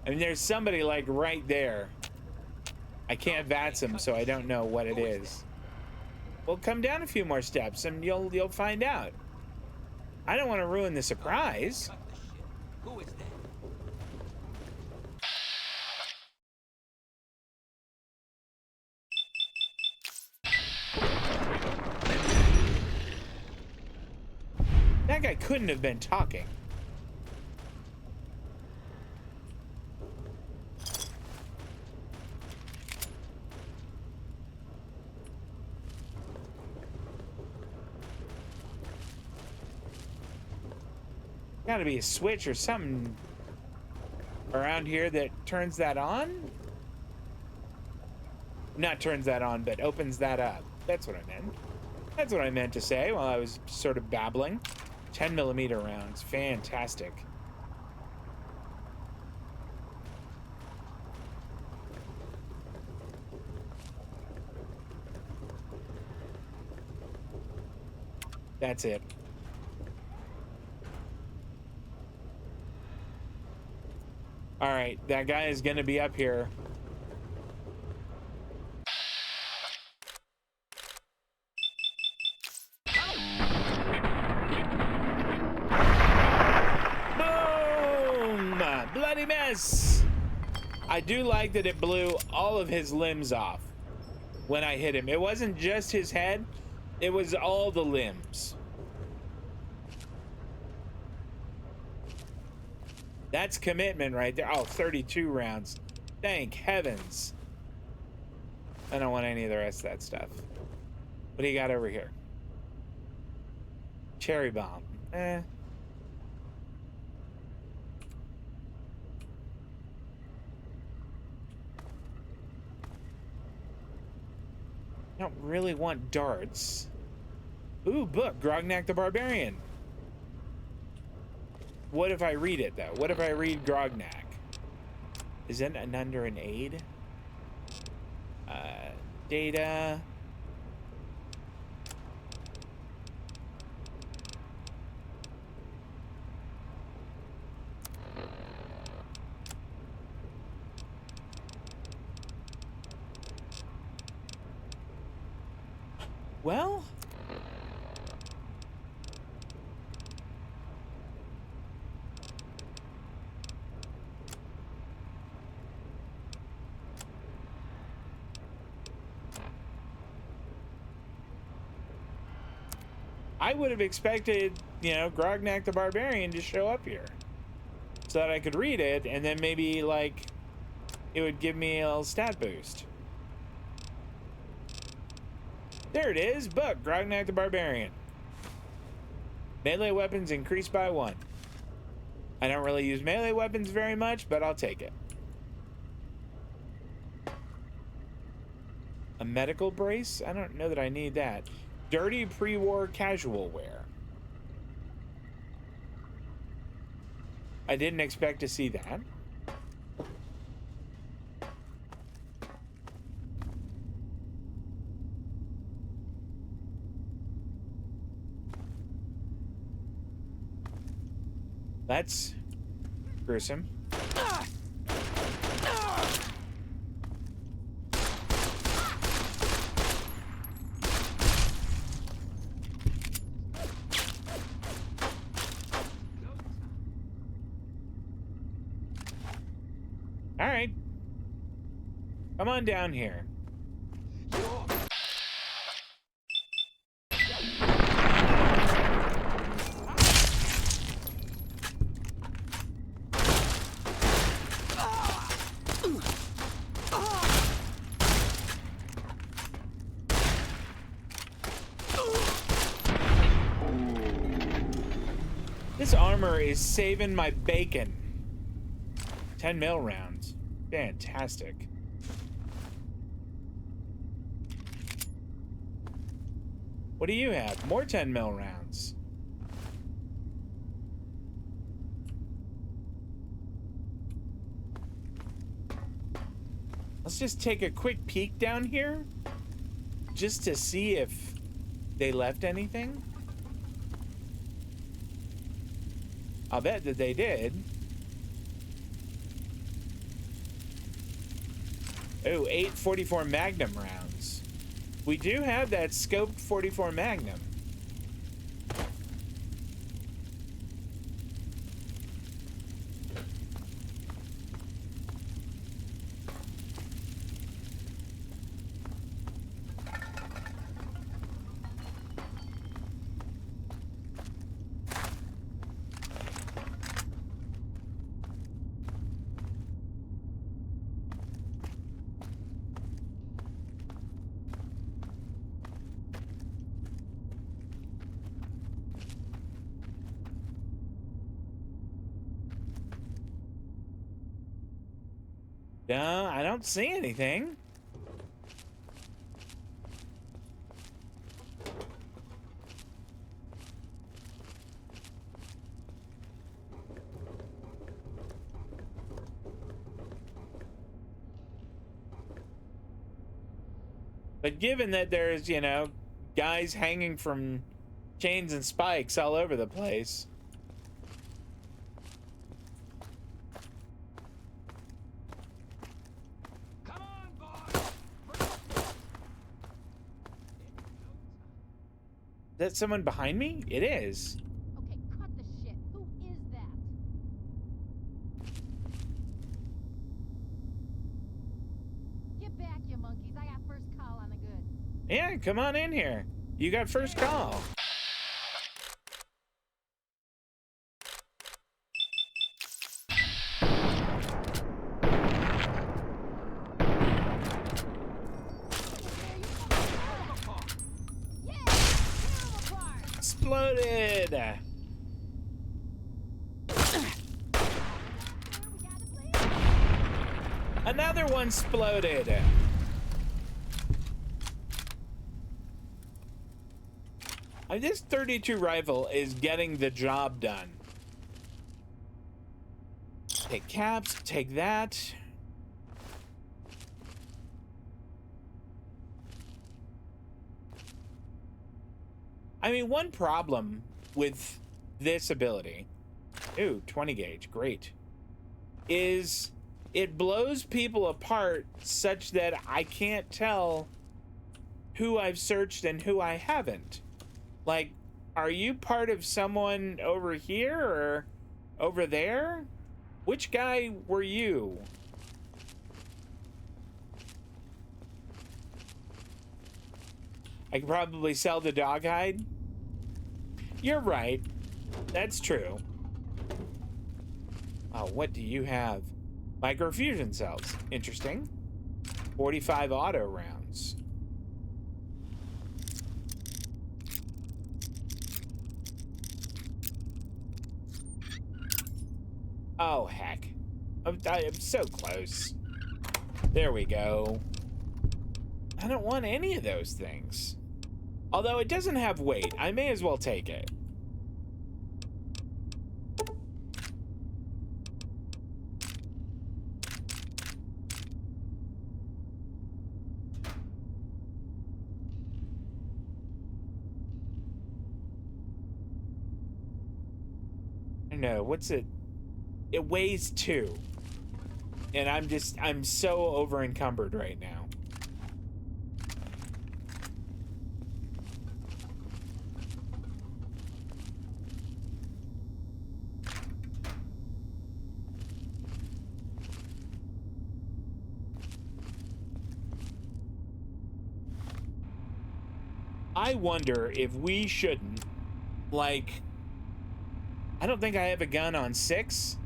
I mean, there's somebody like right there. I can't VATS him, so I don't know what it is. Well, come down a few more steps and you'll find out. I don't want to ruin the surprise.
Cut the shit. Who is that?
That guy couldn't have been talking. Gotta be a switch or something around here that turns that on? Not turns that on, but opens that up. That's what I meant. That's what I meant to say while I was sort of babbling. 10mm rounds, fantastic. That's it. All right, that guy is gonna be up here. Boom! Bloody mess! I do like that it blew all of his limbs off when I hit him. It wasn't just his head, it was all the limbs. That's commitment right there. Oh, 32 rounds. Thank heavens. I don't want any of the rest of that stuff. What do you got over here? Cherry bomb. Eh. I don't really want darts. Ooh, book. Grognak the Barbarian. What if I read it, though? What if I read Grognak? Is it under an aid? Data. Well... I would have expected, you know, Grognak the Barbarian to show up here so that I could read it, and then maybe, like, it would give me a little stat boost. There it is. Book, Grognak the Barbarian. Melee weapons increased by 1. I don't really use melee weapons very much, but I'll take it. A medical brace? I don't know that I need that. Dirty pre-war casual wear. I didn't expect to see that. That's gruesome. All right. Come on down here. This armor is saving my bacon. 10 mil rounds. Fantastic. What do you have? More 10 mil rounds. Let's just take a quick peek down here just to see if they left anything. I'll bet that they did. Oh, 8 44 Magnum rounds. We do have that scoped 44 Magnum. No, I don't see anything. But given that there's, you know, guys hanging from chains and spikes all over the place. Is that someone behind me? It is.
Okay, cut the shit. Who is that? Get back, you monkeys. I got first call on the good.
Yeah, come on in here. You got first call. Exploded. Another one exploded. This 32 rifle is getting the job done. Take caps, take that. I mean, one problem with this ability, ooh, 20 gauge, great, is it blows people apart such that I can't tell who I've searched and who I haven't. Like, are you part of someone over here or over there? Which guy were you? I could probably sell the dog hide. You're right. That's true. Oh, what do you have? Microfusion cells. Interesting. 45 auto rounds. Oh, heck. I'm so close. There we go. I don't want any of those things. Although it doesn't have weight, I may as well take it. I don't know, what's it? It weighs 2. And I'm so over encumbered right now. I wonder if we shouldn't, like, I don't think I have a gun on 6.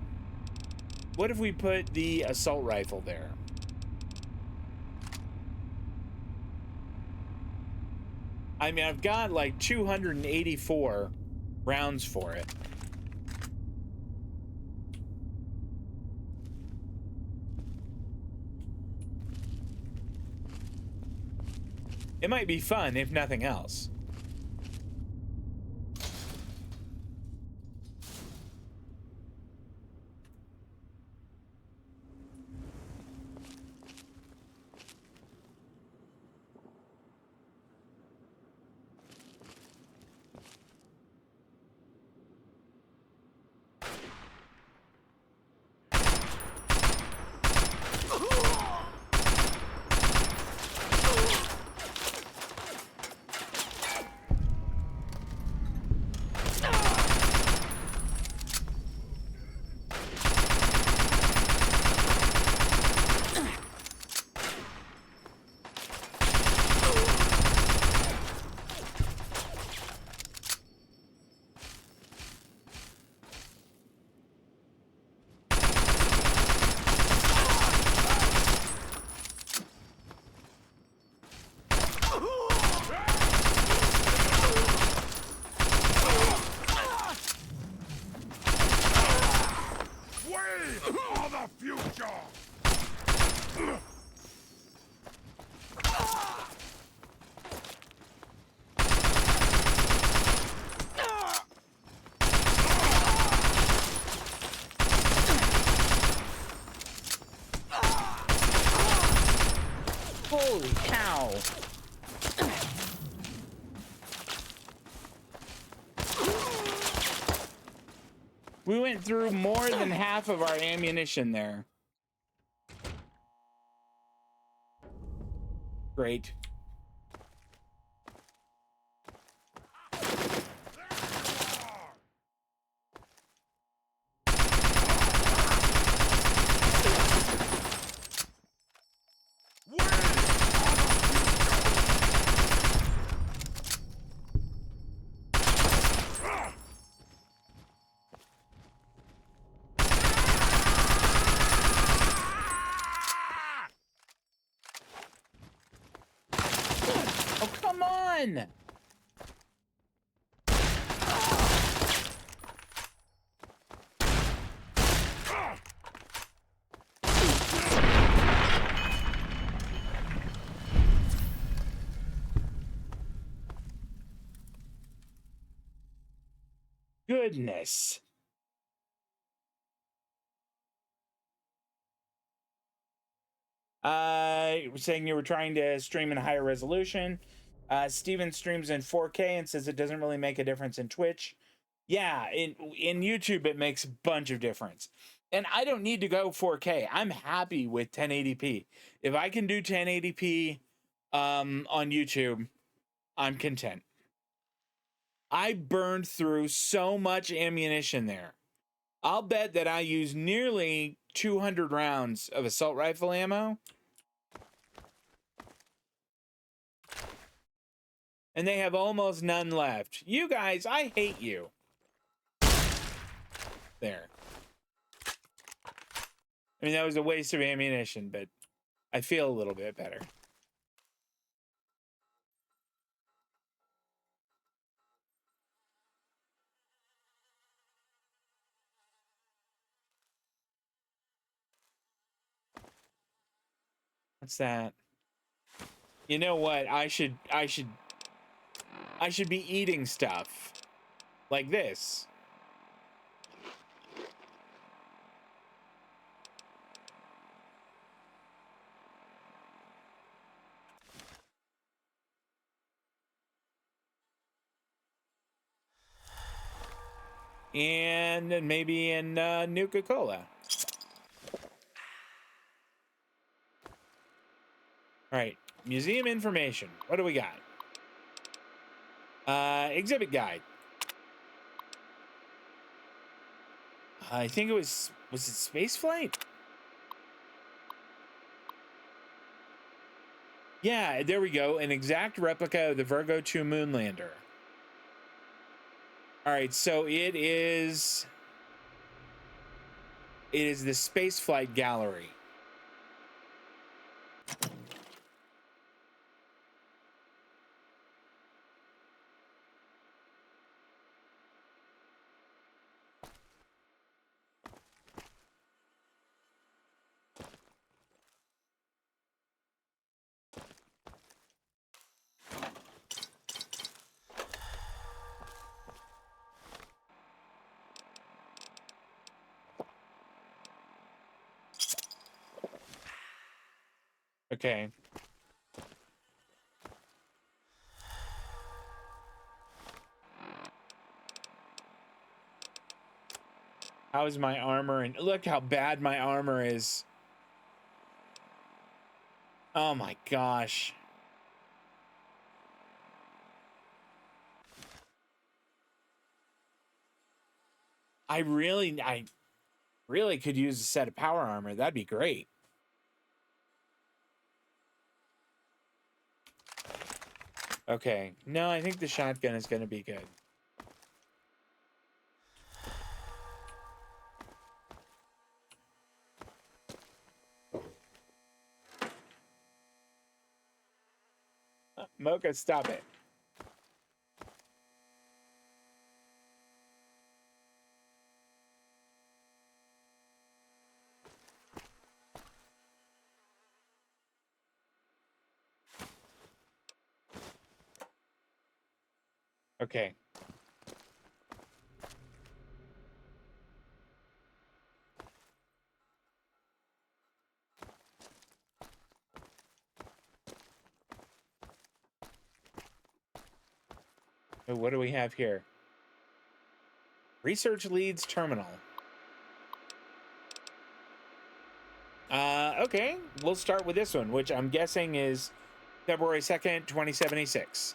What if we put the assault rifle there? I mean, I've got like 284 rounds for it. It might be fun, if nothing else. Holy cow. We went through more than half of our ammunition there. Great. Oh, come on! Goodness. Saying you were trying to stream in a higher resolution. Steven streams in 4K and says it doesn't really make a difference in Twitch. Yeah, in YouTube it makes a bunch of difference. And I don't need to go 4K. I'm happy with 1080p. If I can do 1080p on YouTube, I'm content. I burned through so much ammunition there. I'll bet that I used nearly 200 rounds of assault rifle ammo. And they have almost none left. You guys, I hate you. There. I mean, that was a waste of ammunition, but I feel a little bit better. What's that? You know what? I should be eating stuff like this. And maybe in Nuka-Cola. All right, museum information. What do we got? Exhibit guide. I think it was it space flight? Yeah, there we go. An exact replica of the Virgo 2 moonlander. All right, so it is the space flight gallery. Okay. How is my armor? And look how bad my armor is. Oh my gosh. I really could use a set of power armor. That'd be great. Okay. No, I think the shotgun is going to be good. Mocha, stop it. Okay. So what do we have here? Research leads terminal. Okay, we'll start with this one, which I'm guessing is February 2nd, 2076.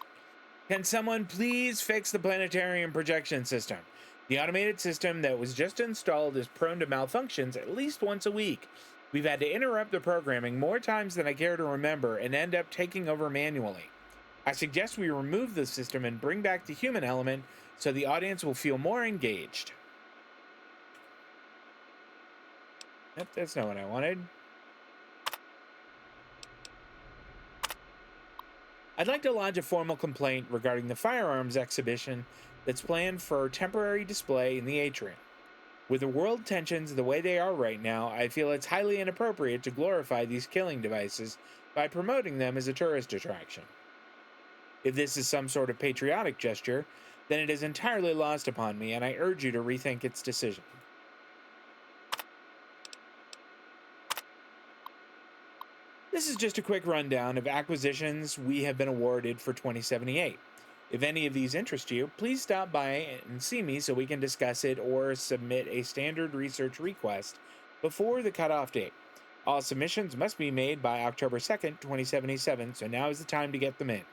Can someone please fix the planetarium projection system? The automated system that was just installed is prone to malfunctions at least once a week. We've had to interrupt the programming more times than I care to remember and end up taking over manually. I suggest we remove the system and bring back the human element so the audience will feel more engaged. Yep, that's not what I wanted. I'd like to lodge a formal complaint regarding the firearms exhibition that's planned for temporary display in the atrium. With the world tensions the way they are right now, I feel it's highly inappropriate to glorify these killing devices by promoting them as a tourist attraction. If this is some sort of patriotic gesture, then it is entirely lost upon me, and I urge you to rethink its decision. This is just a quick rundown of acquisitions we have been awarded for 2078. If any of these interest you, please stop by and see me so we can discuss it or submit a standard research request before the cutoff date. All submissions must be made by October 2nd, 2077, so now is the time to get them in.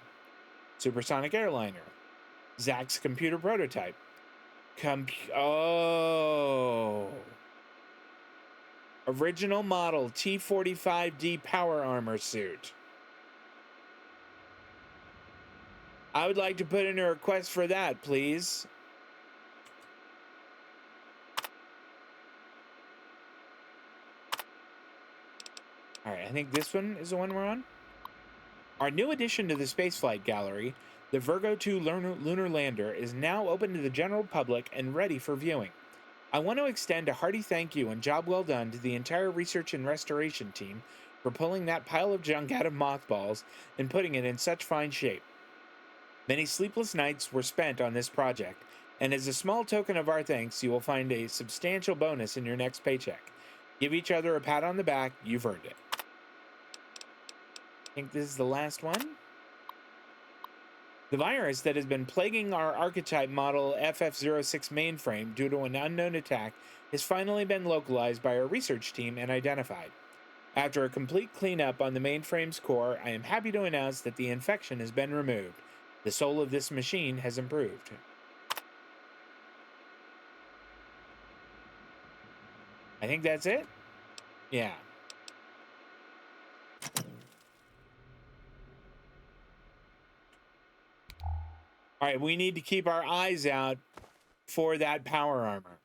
Supersonic Airliner. Zach's computer prototype. Original model T-45D power armor suit. I would like to put in a request for that, please. All right, I think this one is the one we're on. Our new addition to the spaceflight gallery, the Virgo 2 lunar lander, is now open to the general public and ready for viewing. I want to extend a hearty thank you and job well done to the entire research and restoration team for pulling that pile of junk out of mothballs and putting it in such fine shape. Many sleepless nights were spent on this project, and as a small token of our thanks, you will find a substantial bonus in your next paycheck. Give each other a pat on the back. You've earned it. I think this is the last one. The virus that has been plaguing our archetype model FF06 mainframe due to an unknown attack has finally been localized by our research team and identified. After a complete cleanup on the mainframe's core, I am happy to announce that the infection has been removed. The soul of this machine has improved. I think that's it. Yeah. All right, we need to keep our eyes out for that power armor,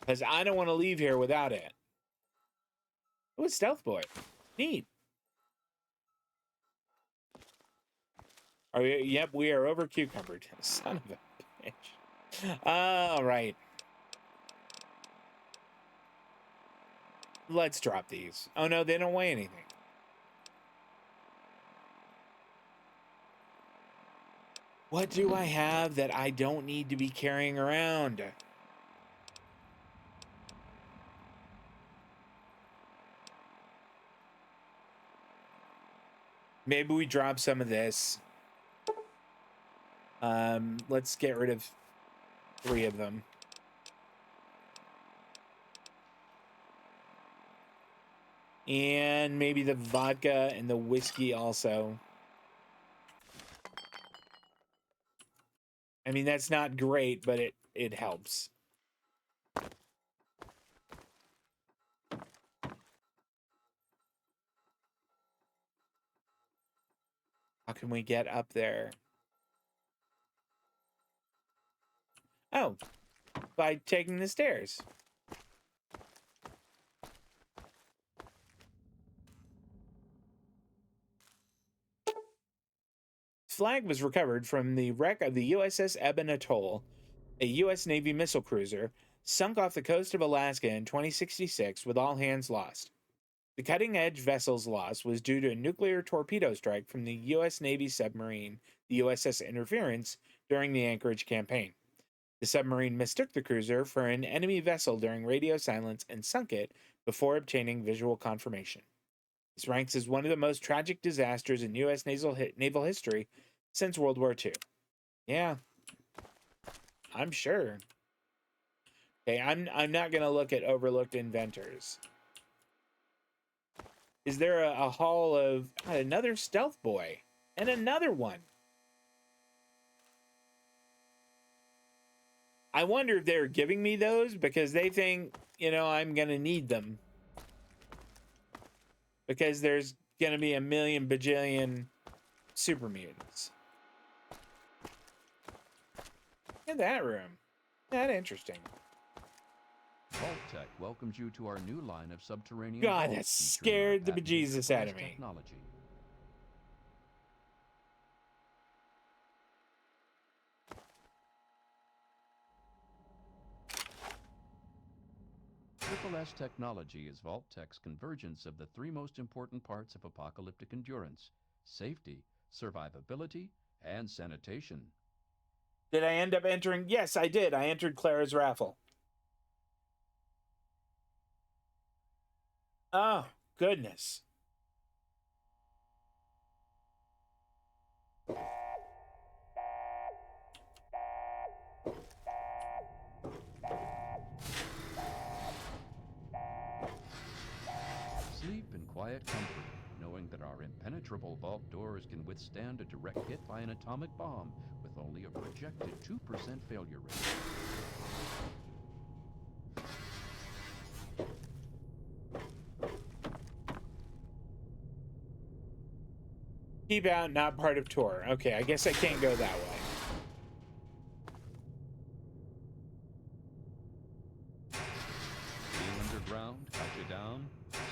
because I don't want to leave here without it. Oh, it's Stealth Boy. Neat. Yep, we are over cucumbered. Son of a bitch. All right. Let's drop these. Oh, no, they don't weigh anything. What do I have that I don't need to be carrying around? Maybe we drop some of this. Let's get rid of 3 of them. And maybe the vodka and the whiskey also. I mean, that's not great, but it helps. How can we get up there? Oh, by taking the stairs. Flag was recovered from the wreck of the USS Eben Atoll, a U.S. Navy missile cruiser, sunk off the coast of Alaska in 2066 with all hands lost. The cutting-edge vessel's loss was due to a nuclear torpedo strike from the U.S. Navy submarine, the USS Interference, during the Anchorage campaign. The submarine mistook the cruiser for an enemy vessel during radio silence and sunk it before obtaining visual confirmation. This ranks as one of the most tragic disasters in U.S. naval history since World War II. Yeah, I'm sure. Okay, I'm not gonna look at overlooked inventors. Is there a hall of another stealth boy and another one? I wonder if they're giving me those because they think, I'm gonna need them. Because there's gonna be a million bajillion super mutants. In that room. That interesting.
Vault-Tec welcomes you to our new line of subterranean
God,
vaults
that
featuring
scared
our
the
patented
bejesus out of
advanced
me.
Technology. Triple S technology is Vault-Tec's convergence of the 3 most important parts of apocalyptic endurance: safety, survivability, and sanitation.
Did I end up entering? Yes, I did. I entered Clara's raffle. Oh, goodness.
Sleep in quiet comfort, knowing that our impenetrable vault doors can withstand a direct hit by an atomic bomb with only a projected 2% failure rate.
Keep out, not part of tour. Okay, I guess I can't go that way.
Being underground, cut you down?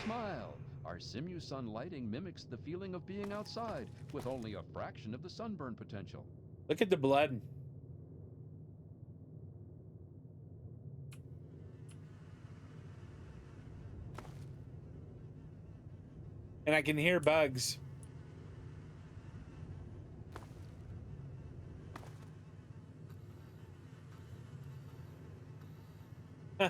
Smile! Our Simu-Sun lighting mimics the feeling of being outside, with only a fraction of the sunburn potential.
Look at the blood. And I can hear bugs. Huh.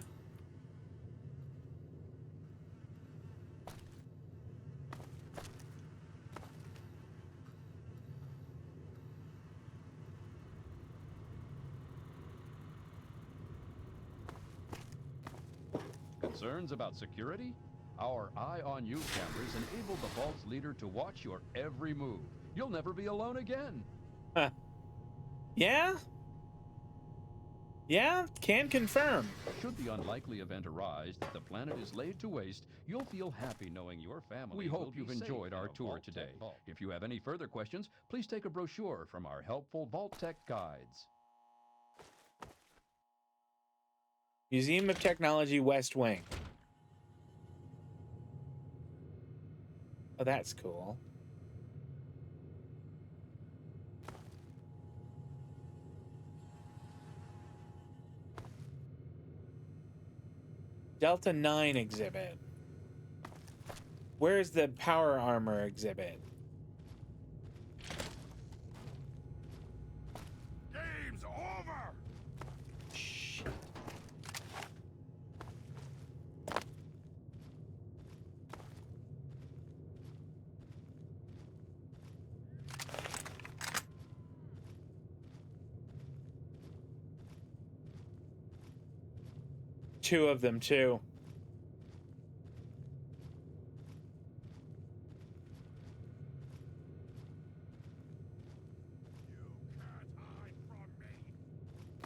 Concerns about security? Our Eye on You cameras enable the Vault's leader to watch your every move. You'll never be alone again.
Huh. Yeah? Yeah, can confirm.
Should the unlikely event arise that the planet is laid to waste, you'll feel happy knowing your family. We hope you've enjoyed our tour today. If you have any further questions, please take a brochure from our helpful Vault Tech guides.
Museum of Technology West Wing. Oh, that's cool. Delta 9 exhibit. Where's the power armor exhibit?
Game's over!
Shit. Two of them, too.
You can't hide from me.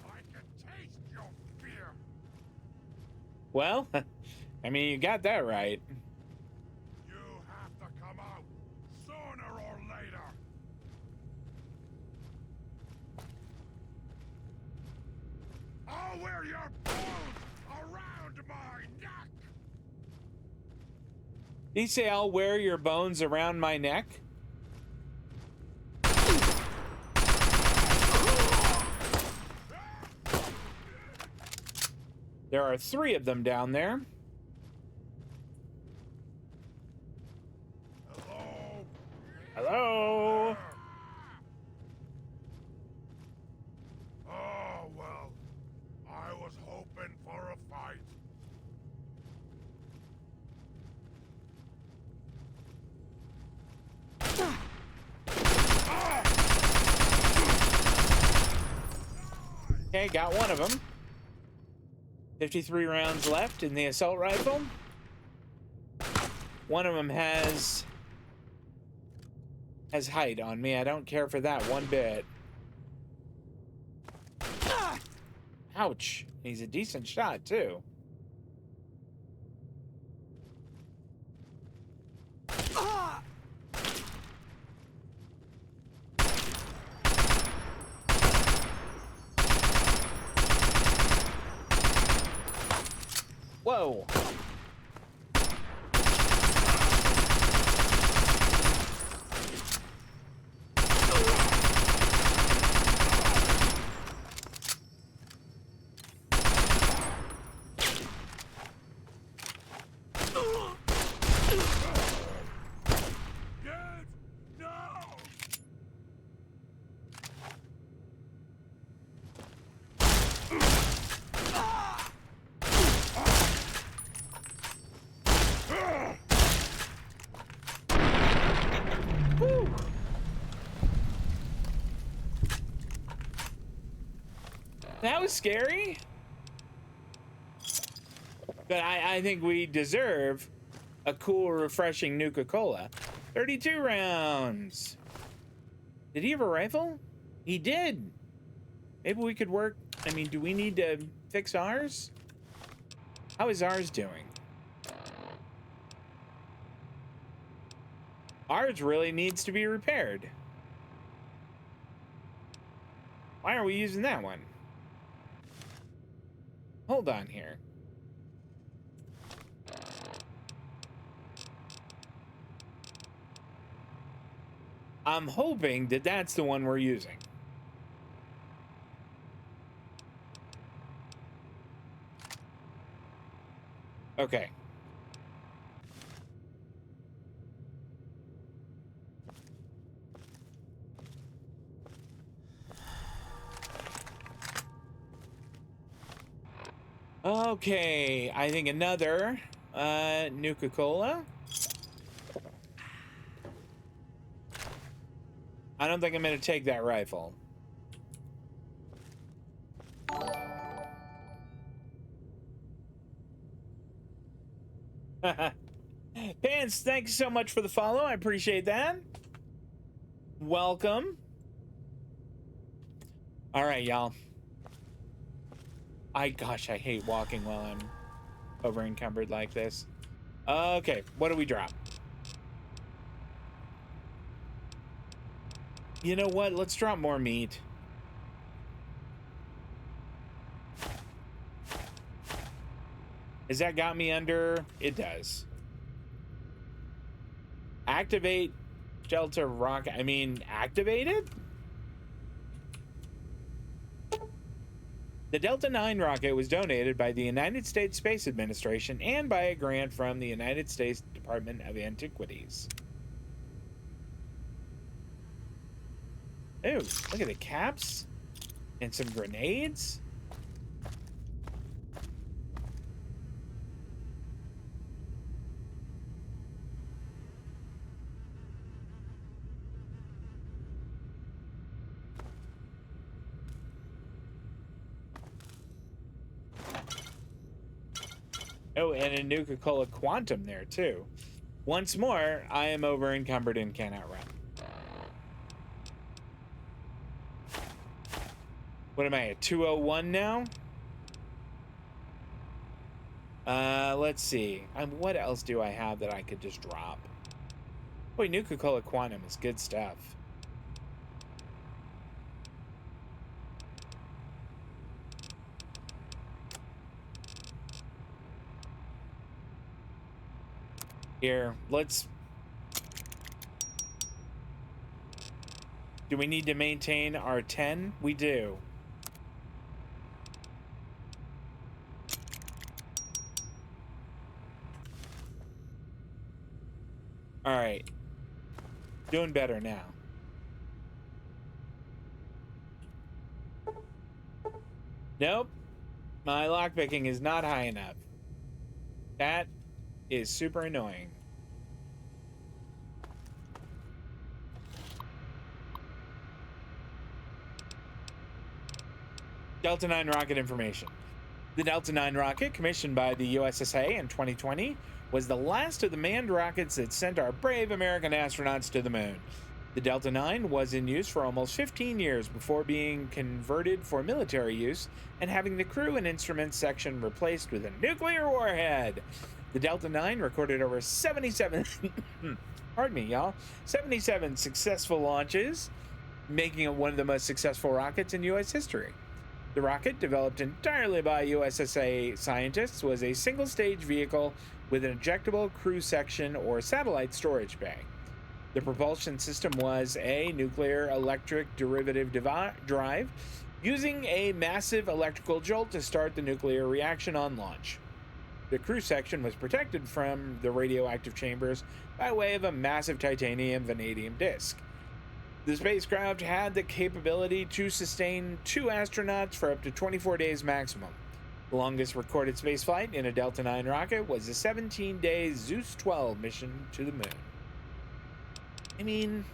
I can taste your fear.
Well, I mean, you got that right.
You have to come out sooner or later. I'll wear your bones around my neck.
Did he say I'll wear your bones around my neck? There are 3 of them down there.
Hello?
Hello?
Oh, well, I was hoping for a fight.
Okay, got one of them. 53 rounds left in the assault rifle. One of them has height on me. I don't care for that one bit. Ouch. He's a decent shot, too. Whoa.
Yes! No!
That was scary. But I think we deserve a cool, refreshing Nuka-Cola. 32 rounds. Did he have a rifle? He did. Maybe we could work. I mean, do we need to fix ours? How is ours doing? Ours really needs to be repaired. Why aren't we using that one? Hold on here. I'm hoping that that's the one we're using. Okay. Okay, I think another Nuka-Cola. I don't think I'm gonna take that rifle. Pants, thanks so much for the follow. I appreciate that. Welcome. All right, y'all. Gosh, I hate walking while I'm over encumbered like this. Okay, what do we drop? You know what? Let's drop more meat. Has that got me under? It does. Activate Delta rocket. I mean, activated? The Delta 9 rocket was donated by the United States Space Administration and by a grant from the United States Department of Antiquities. Ooh, look at the caps and some grenades. Oh, and a Nuka-Cola Quantum there, too. Once more, I am over-encumbered and cannot run. What am I, at 201 now? Let's see. What else do I have that I could just drop? Boy, Nuka-Cola Quantum is good stuff. Here, let's... Do we need to maintain our 10? We do. All right. Doing better now. Nope. My lockpicking is not high enough. That is super annoying. Delta 9 rocket information. The Delta 9 rocket, commissioned by the USSA in 2020, was the last of the manned rockets that sent our brave American astronauts to the moon. The Delta 9 was in use for almost 15 years before being converted for military use and having the crew and instruments section replaced with a nuclear warhead. The Delta 9 recorded over 77 pardon me, y'all, 77 successful launches, making it one of the most successful rockets in U.S. history. The rocket, developed entirely by USSA scientists, was a single-stage vehicle with an ejectable crew section or satellite storage bay. The propulsion system was a nuclear electric derivative drive, using a massive electrical jolt to start the nuclear reaction on launch. The crew section was protected from the radioactive chambers by way of a massive titanium vanadium disc. The spacecraft had the capability to sustain 2 astronauts for up to 24 days maximum. The longest recorded spaceflight in a Delta 9 rocket was a 17-day Zeus 12 mission to the moon. I mean,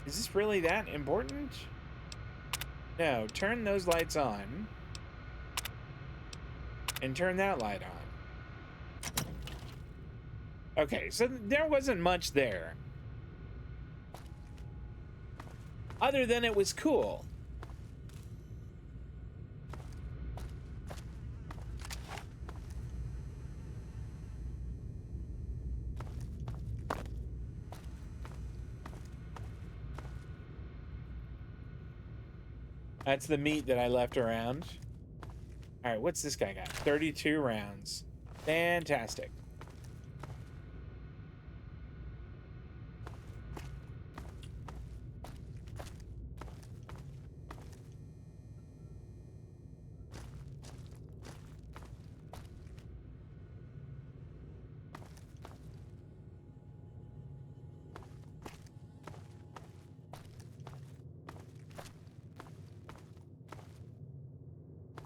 is this really that important? No, turn those lights on. And turn that light on. Okay, so there wasn't much there. Other than it was cool. That's the meat that I left around. All right, what's this guy got? 32 rounds. Fantastic.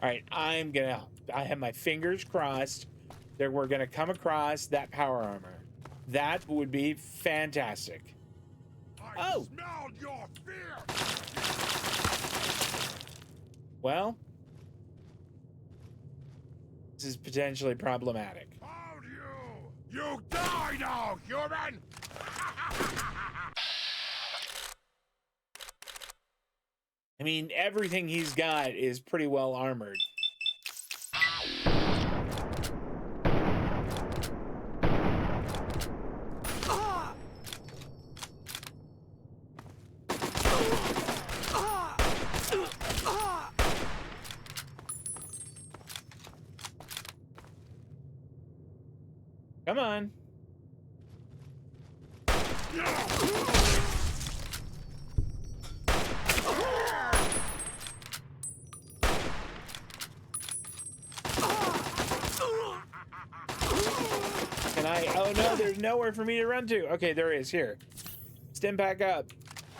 All right, I have my fingers crossed that we're gonna come across that power armor. That would be fantastic. Oh!
Smelled your fear!
Well, this is potentially problematic.
Found you! You die now, human!
I mean, everything he's got is pretty well armored. Come on. Can I? Oh no, there's nowhere for me to run to. Okay, there is. Here. Stim back up.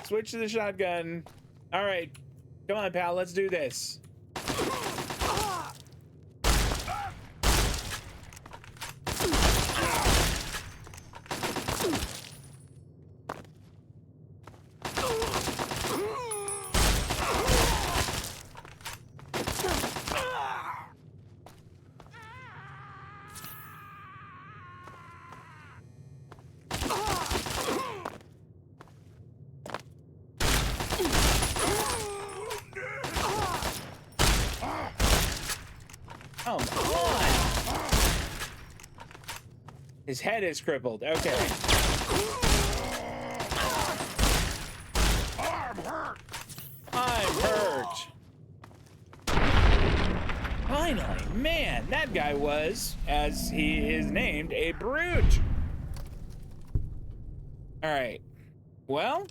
Switch to the shotgun. All right. Come on, pal. Let's do this. Come on! His head is crippled. Okay.
I'm hurt!
I'm hurt. Finally, man, that guy was, as he is named, a brute. All right. Well,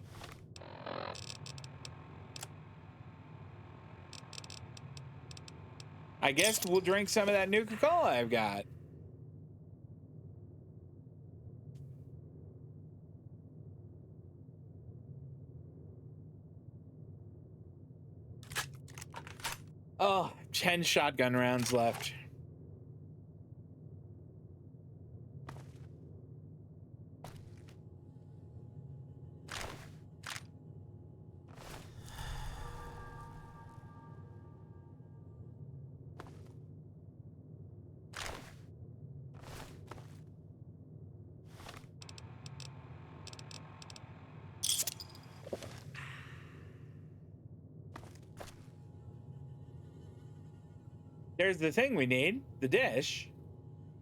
I guess we'll drink some of that Nuka-Cola I've got. Oh, 10 shotgun rounds left. There's the thing we need, the dish,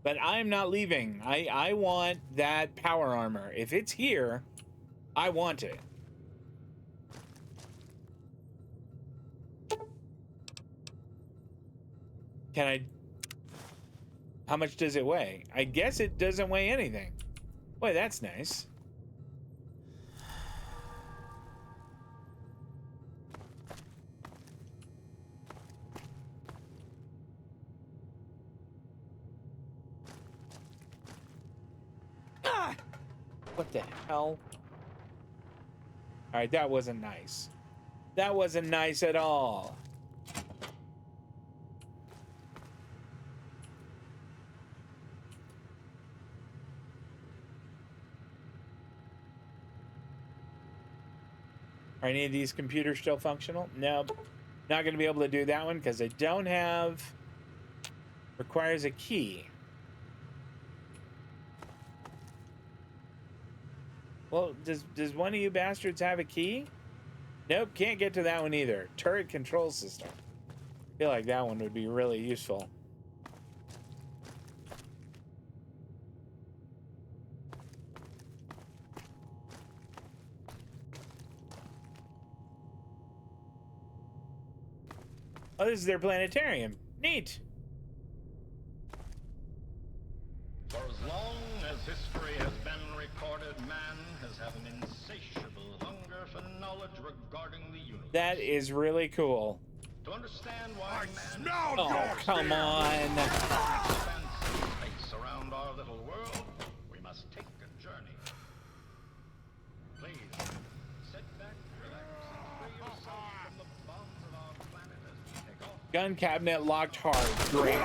but I'm not leaving. I want that power armor. If it's here, I want it. Can I? How much does it weigh? I guess it doesn't weigh anything. Boy, that's nice. Ah! What the hell? All right, that wasn't nice. That wasn't nice at all. Are any of these computers still functional? No, not going to be able to do that one because I don't have. Requires a key. Well, does one of you bastards have a key? Nope, can't get to that one either. Turret control system. I feel like that one would be really useful. Oh, this is their planetarium. Neat.
For as long as history has been recorded, man has had an insatiable hunger for knowledge regarding the universe.
That is really cool.
To understand why man
Oh, come on.
expansive space around our little world, we must take a journey. Please, sit back, relax, and free yourself from the bonds of our planet as we take off.
Gun cabinet locked hard. Great.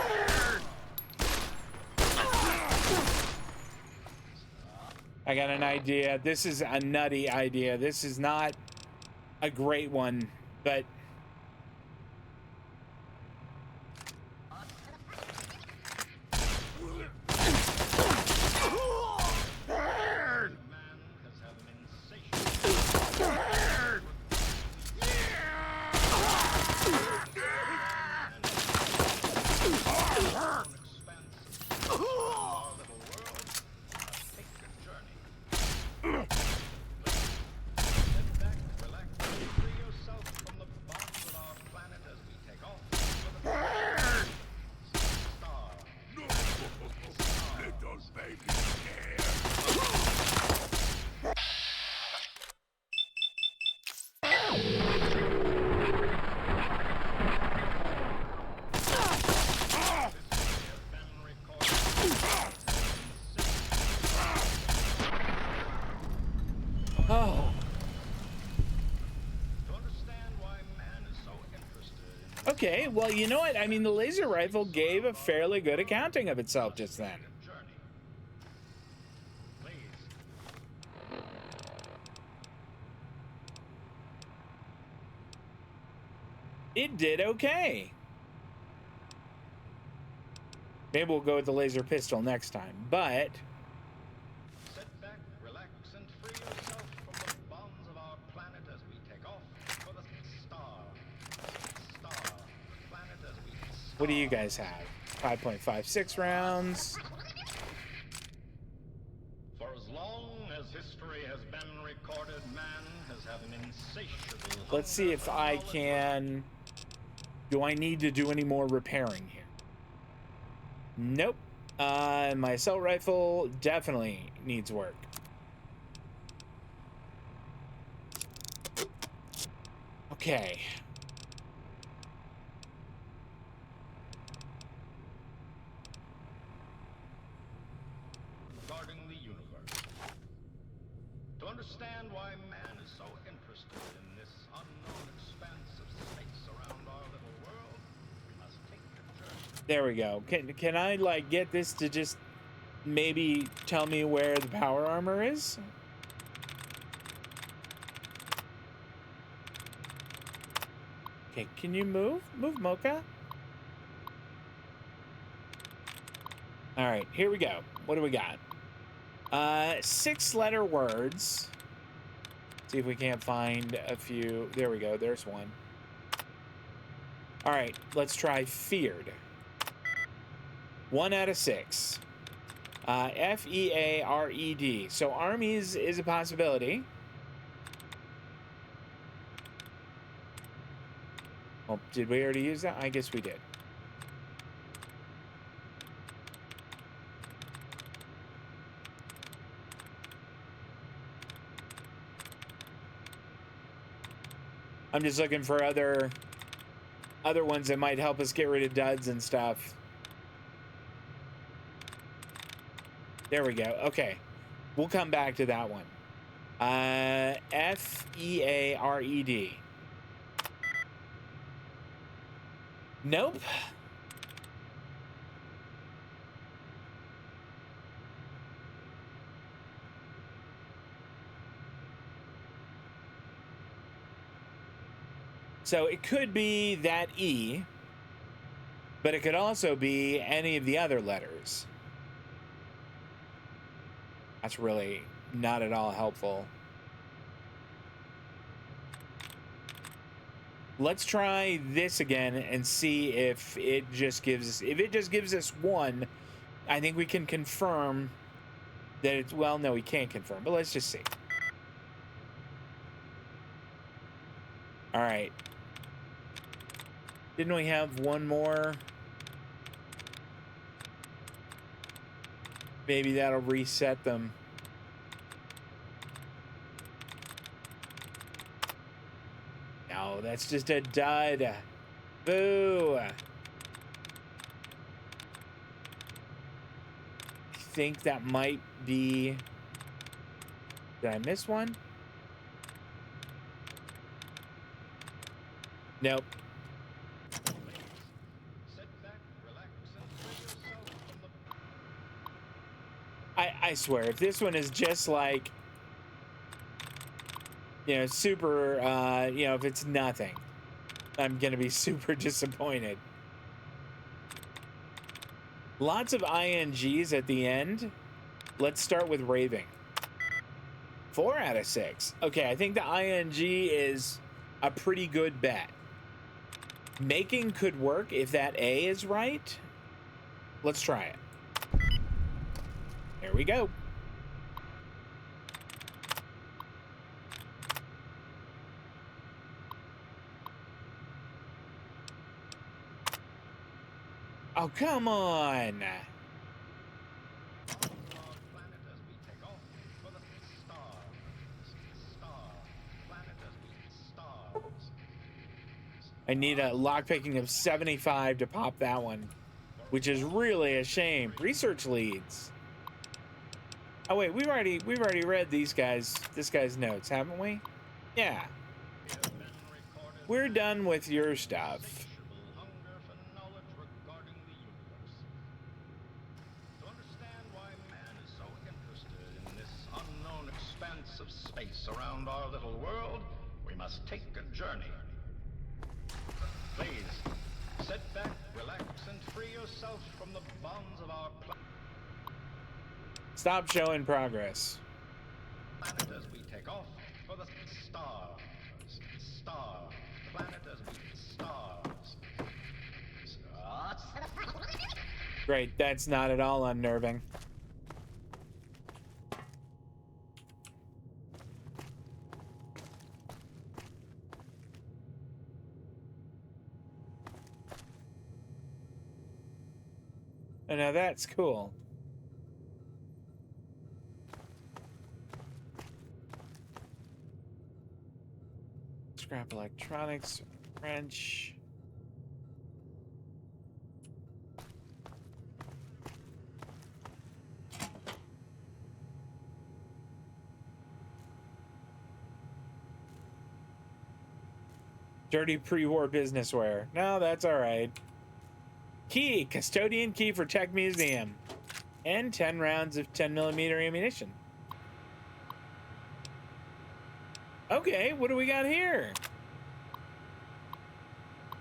I got an idea. This is a nutty idea. This is not a great one, but okay, well, you know what? I mean, the laser rifle gave a fairly good accounting of itself just then. It did okay. Maybe we'll go with the laser pistol next time, but
Sit back, relax, and free yourself from the bonds of our planet as we take off for the star. Planet as we
what do you guys have? 5.56 rounds.
For as long as history has been recorded, man has had an insatiable.
Let's see if I can. Do I need to do any more repairing here? Nope. My assault rifle definitely needs work. Okay.
Regarding the universe. To understand why man is so interested in this unknown expanse of space around our little world, we must take a journey.
There we go. Can I like get this to just maybe tell me where the power armor is? Okay, can you move? Move, Mocha. All right, here we go. What do we got? 6-letter words. See if we can't find a few. There we go. There's one. All right, let's try feared. 1 out of 6. F-E-A-R-E-D. So armies is a possibility. Oh, did we already use that? I guess we did. I'm just looking for other ones that might help us get rid of duds and stuff. There we go. Okay. We'll come back to that one. F-E-A-R-E-D. Nope. So it could be that E, but it could also be any of the other letters. That's really not at all helpful. Let's try this again and see if it just gives us 1, I think we can confirm that it's, well, no, we can't confirm, but let's just see. All right. Didn't we have one more? Maybe that'll reset them. No, that's just a dud. Boo. I think that might be... Did I miss one? Nope. I swear, if this one is just like, you know, super, you know, if it's nothing, I'm gonna be super disappointed. Lots of INGs at the end. Let's start with raving. 4 out of 6. Okay, I think the ING is a pretty good bet. Making could work if that A is right. Let's try it. There we go. Oh, come on. I need a lockpicking of 75 to pop that one, which is really a shame. Research leads. Oh wait, we've already read this guy's notes, haven't we? Yeah. We're done with your stuff.
To understand why man is so interested in this unknown expanse of space around our little world, we must take a journey. Please, sit back, relax, and free yourself from the bonds of our planet.
Stop showing progress.
Planet as we take off for the stars. Star. Planet as we stars.
Great, that's not at all unnerving. And now that's cool. Scrap electronics, wrench. Dirty pre-war business wear. No, that's all right. Key, custodian key for Tech Museum. And 10 rounds of 10mm ammunition. Okay, what do we got here?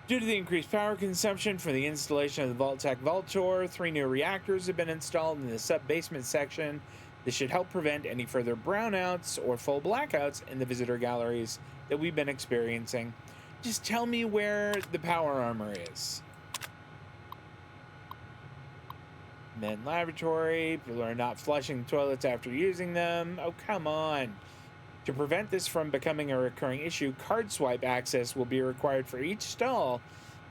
Due to the increased power consumption for the installation of the Vault-Tec Vault Tour, 3 new reactors have been installed in the sub-basement section. This should help prevent any further brownouts or full blackouts in the visitor galleries that we've been experiencing. Just tell me where the power armor is. Men laboratory. People are not flushing toilets after using them. Oh, come on. To prevent this from becoming a recurring issue, card swipe access will be required for each stall,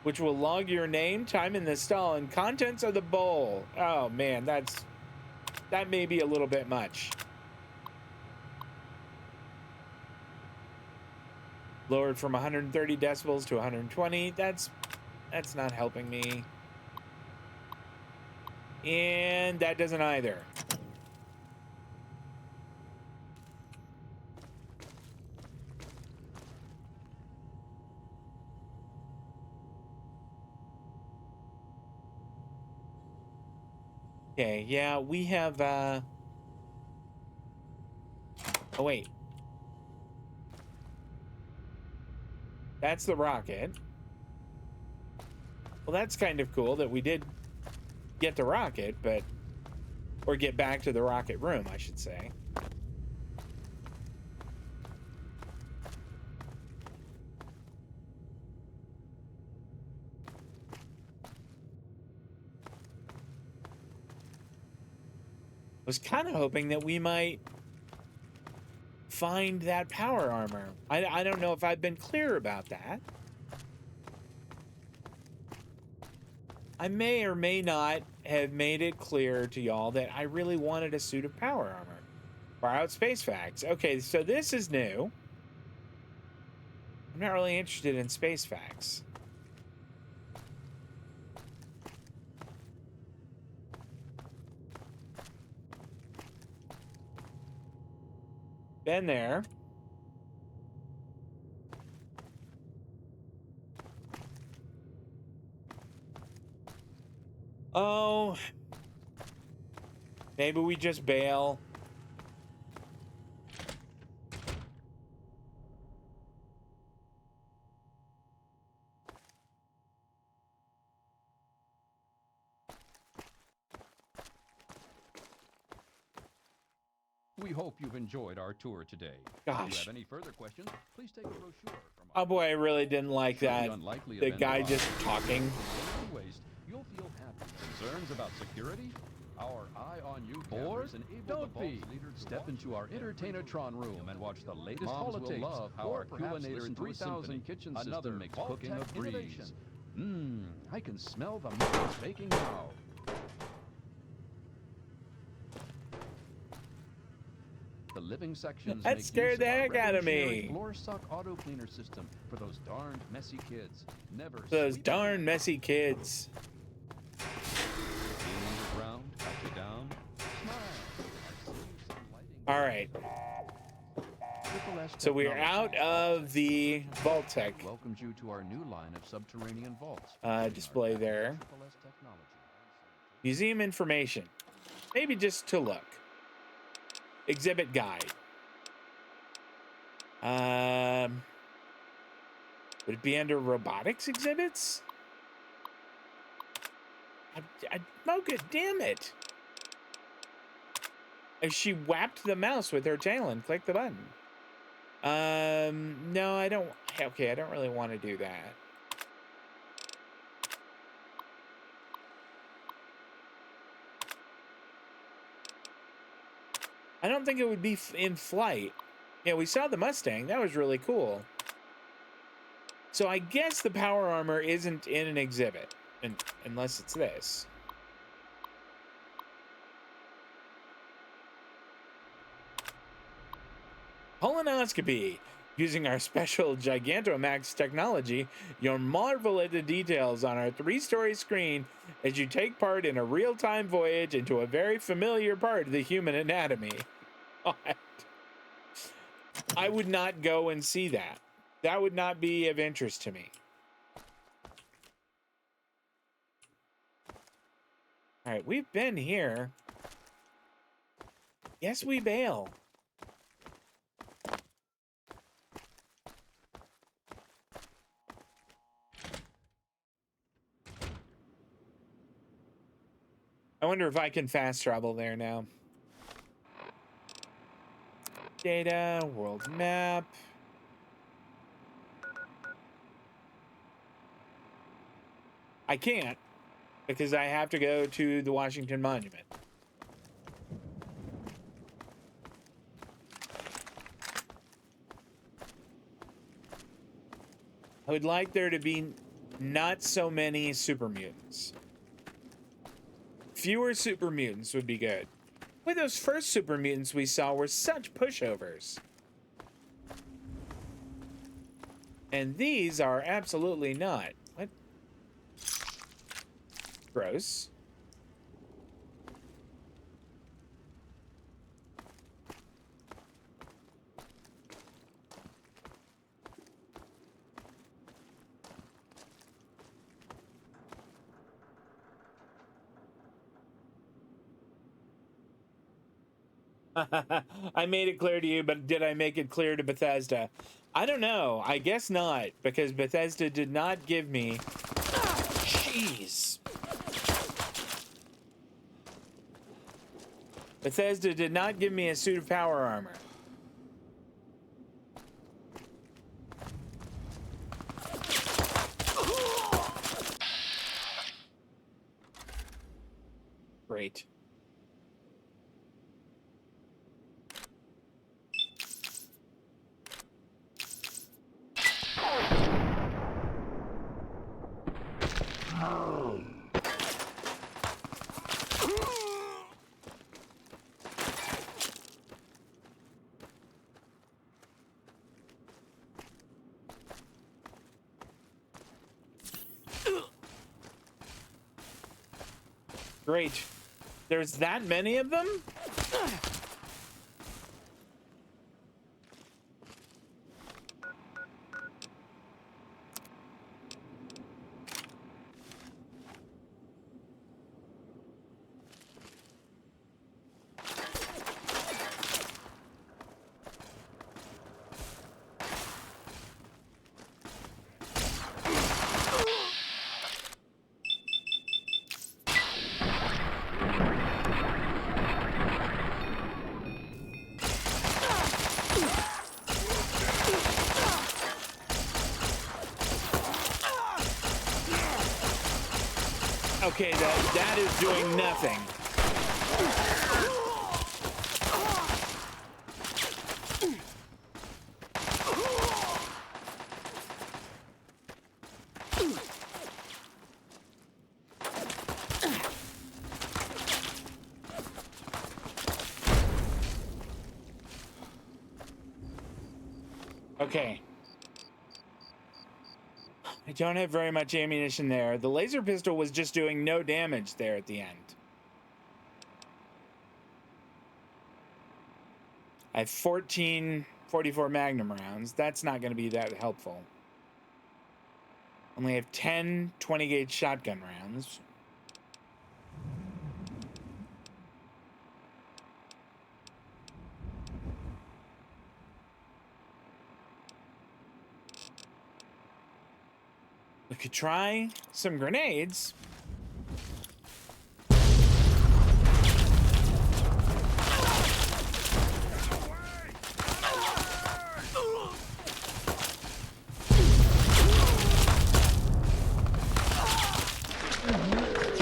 which will log your name, time in the stall, and contents of the bowl. Oh man, that may be a little bit much. Lowered from 130 decibels to 120. That's not helping me. And that doesn't either. Okay, yeah, we have, oh, wait. That's the rocket. Well, that's kind of cool that we did get the rocket, but... Or get back to the rocket room, I should say. Was kind of hoping that we might find that power armor. I don't know if I've been clear about that. I may or may not have made it clear to y'all that I really wanted a suit of power armor. Far out space facts. Okay, so this is new. I'm not really interested in space facts. Been there. Oh, maybe we just bail.
We hope you've enjoyed our tour today. If
Gosh.
you have any further questions, please take a brochure from
Oh boy, I really didn't like
Should the
that.
unlikely
The
event
guy
arise,
just talking.
laid to waste, you'll feel happy. Concerns about security? Our eye on you
Bored?
cameras enable
Don't
the
be.
vault's leader to
Step
watch
into our
every
Entertainatron
movement.
room and watch the latest
Moms will
politics,
love how
or
our
perhaps
Culinator
listen to a
3000
symphony.
kitchen
Another
system
makes
vault
cooking
tech
a breeze.
innovation. I can smell the muffins baking now. The living sections
That
make
scared
use
the
of our
heck out of
revolutionary
me.
Floor suck auto cleaner system for those darned messy kids. Never
Those
sweep
darn
again.
messy kids.
Being underground, cut you down. Smile. I see you sunlighting.
All right.
Triple S
So we're out
Technology
of the Vault Tech
welcomes you to our new line of subterranean vaults.
display there.
Triple S Technology.
Museum information. Maybe just to look. Exhibit guide. Would it be under robotics exhibits? Mocha, damn it. If she whapped the mouse with her tail and clicked the button. No, I don't. Okay, I don't really want to do that. I don't think it would be in flight. Yeah, we saw the Mustang. That was really cool. So I guess the power armor isn't in an exhibit, unless it's this. Colonoscopy. Using our special Gigantamax technology, you'll marvel at the details on our 3-story screen as you take part in a real-time voyage into a very familiar part of the human anatomy. I would not go and see that. That would not be of interest to me. All right, we've been here. Yes, we bail. I wonder if I can fast travel there now. Data, world map. I can't because I have to go to the Washington Monument. I would like there to be not so many super mutants. Fewer super mutants would be good. Well, those first super mutants we saw were such pushovers. And these are absolutely not. What? Gross. I made it clear to you, but did I make it clear to Bethesda? I don't know. I guess not, because Bethesda did not give me... Jeez. Bethesda did not give me a suit of power armor. Great. Great. There's that many of them? Okay, that is doing nothing. Okay. I don't have very much ammunition there. The laser pistol was just doing no damage there at the end. I have 14 44 Magnum rounds. That's not going to be that helpful. Only have 10 20 gauge shotgun rounds. We could try some grenades.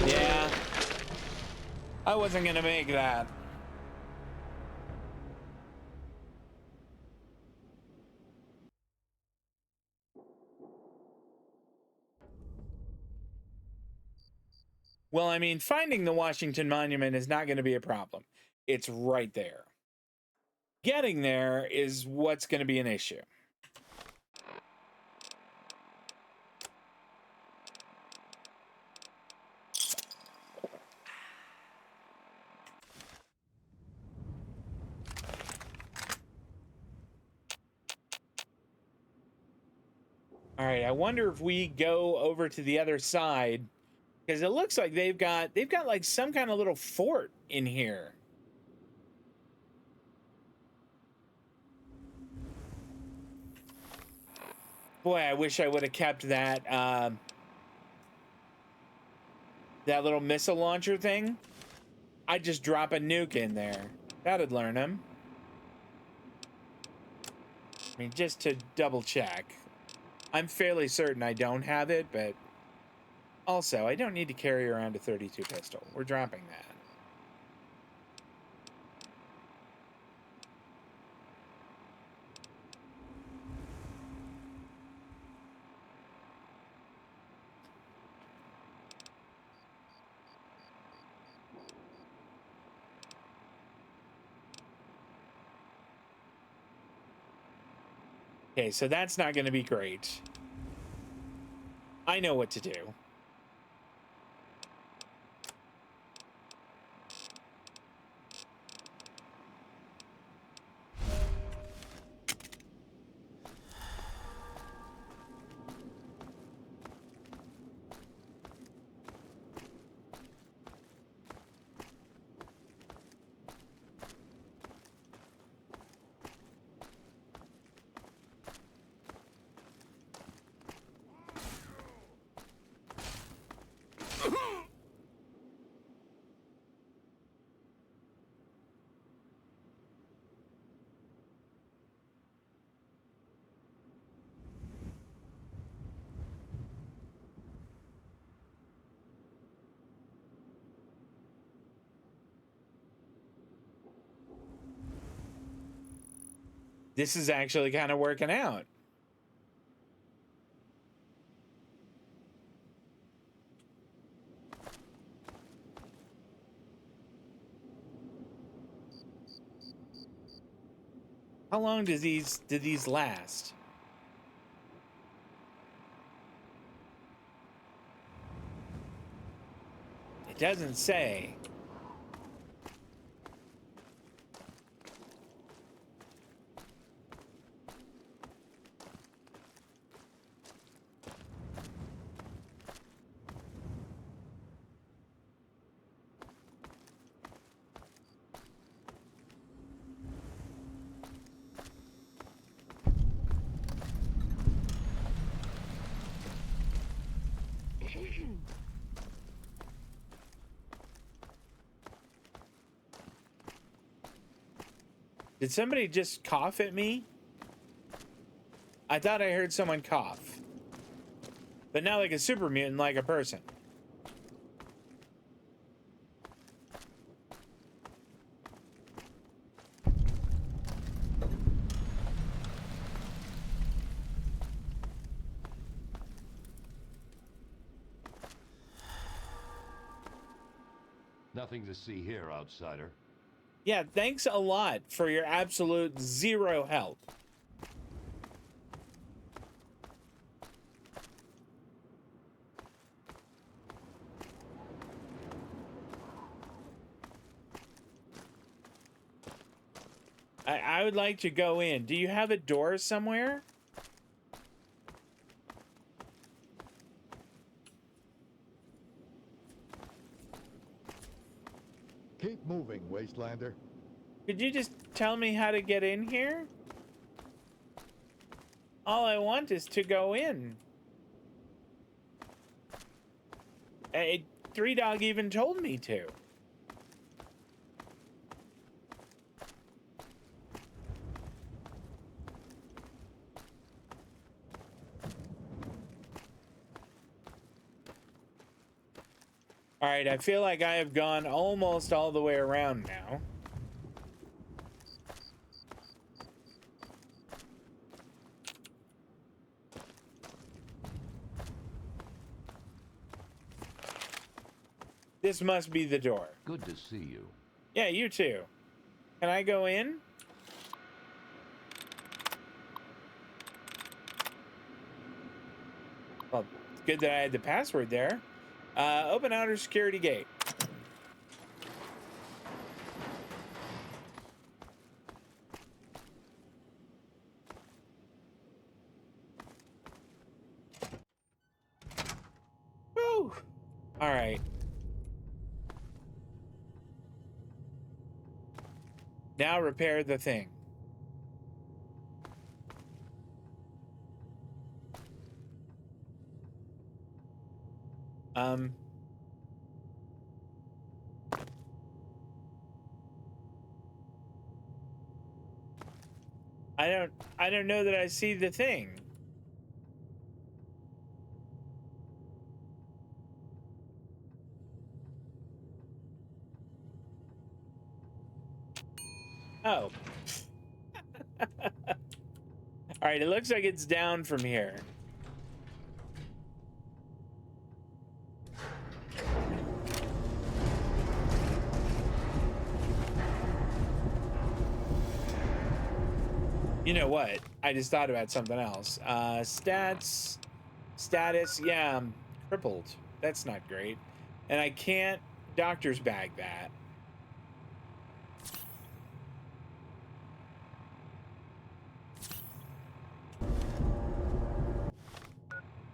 Yeah. I wasn't gonna make that. Well, I mean, finding the Washington Monument is not going to be a problem. It's right there. Getting there is what's going to be an issue. All right, I wonder if we go over to the other side, because it looks like they've got like some kind of little fort in here. Boy, I wish I would have kept that that little missile launcher thing. I'd just drop a nuke in there. That'd learn them. I mean, just to double check. I'm fairly certain I don't have it, but also, I don't need to carry around a 32 pistol. We're dropping that. Okay, so that's not going to be great. I know what to do. This is actually kind of working out. How long do these last? It doesn't say. Did somebody just cough at me? I thought I heard someone cough. But not like a super mutant, like a person.
Nothing to see here, outsider.
Yeah, thanks a lot for your absolute zero help. I would like to go in. Do you have a door somewhere?
Keep moving, Wastelander.
Could you just tell me how to get in here? All I want is to go in. Three Dog even told me to. All right, I feel like I have gone almost all the way around now. This must be the door.
Good to see you.
Yeah, you too. Can I go in? Well, it's good that I had the password there. Open outer security gate. Woo! All right. Now repair the thing. I don't know that I see the thing. Oh. All right, it looks like it's down from here. You know what? I just thought about something else. Status. Yeah, I'm crippled. That's not great. And I can't doctor's bag that.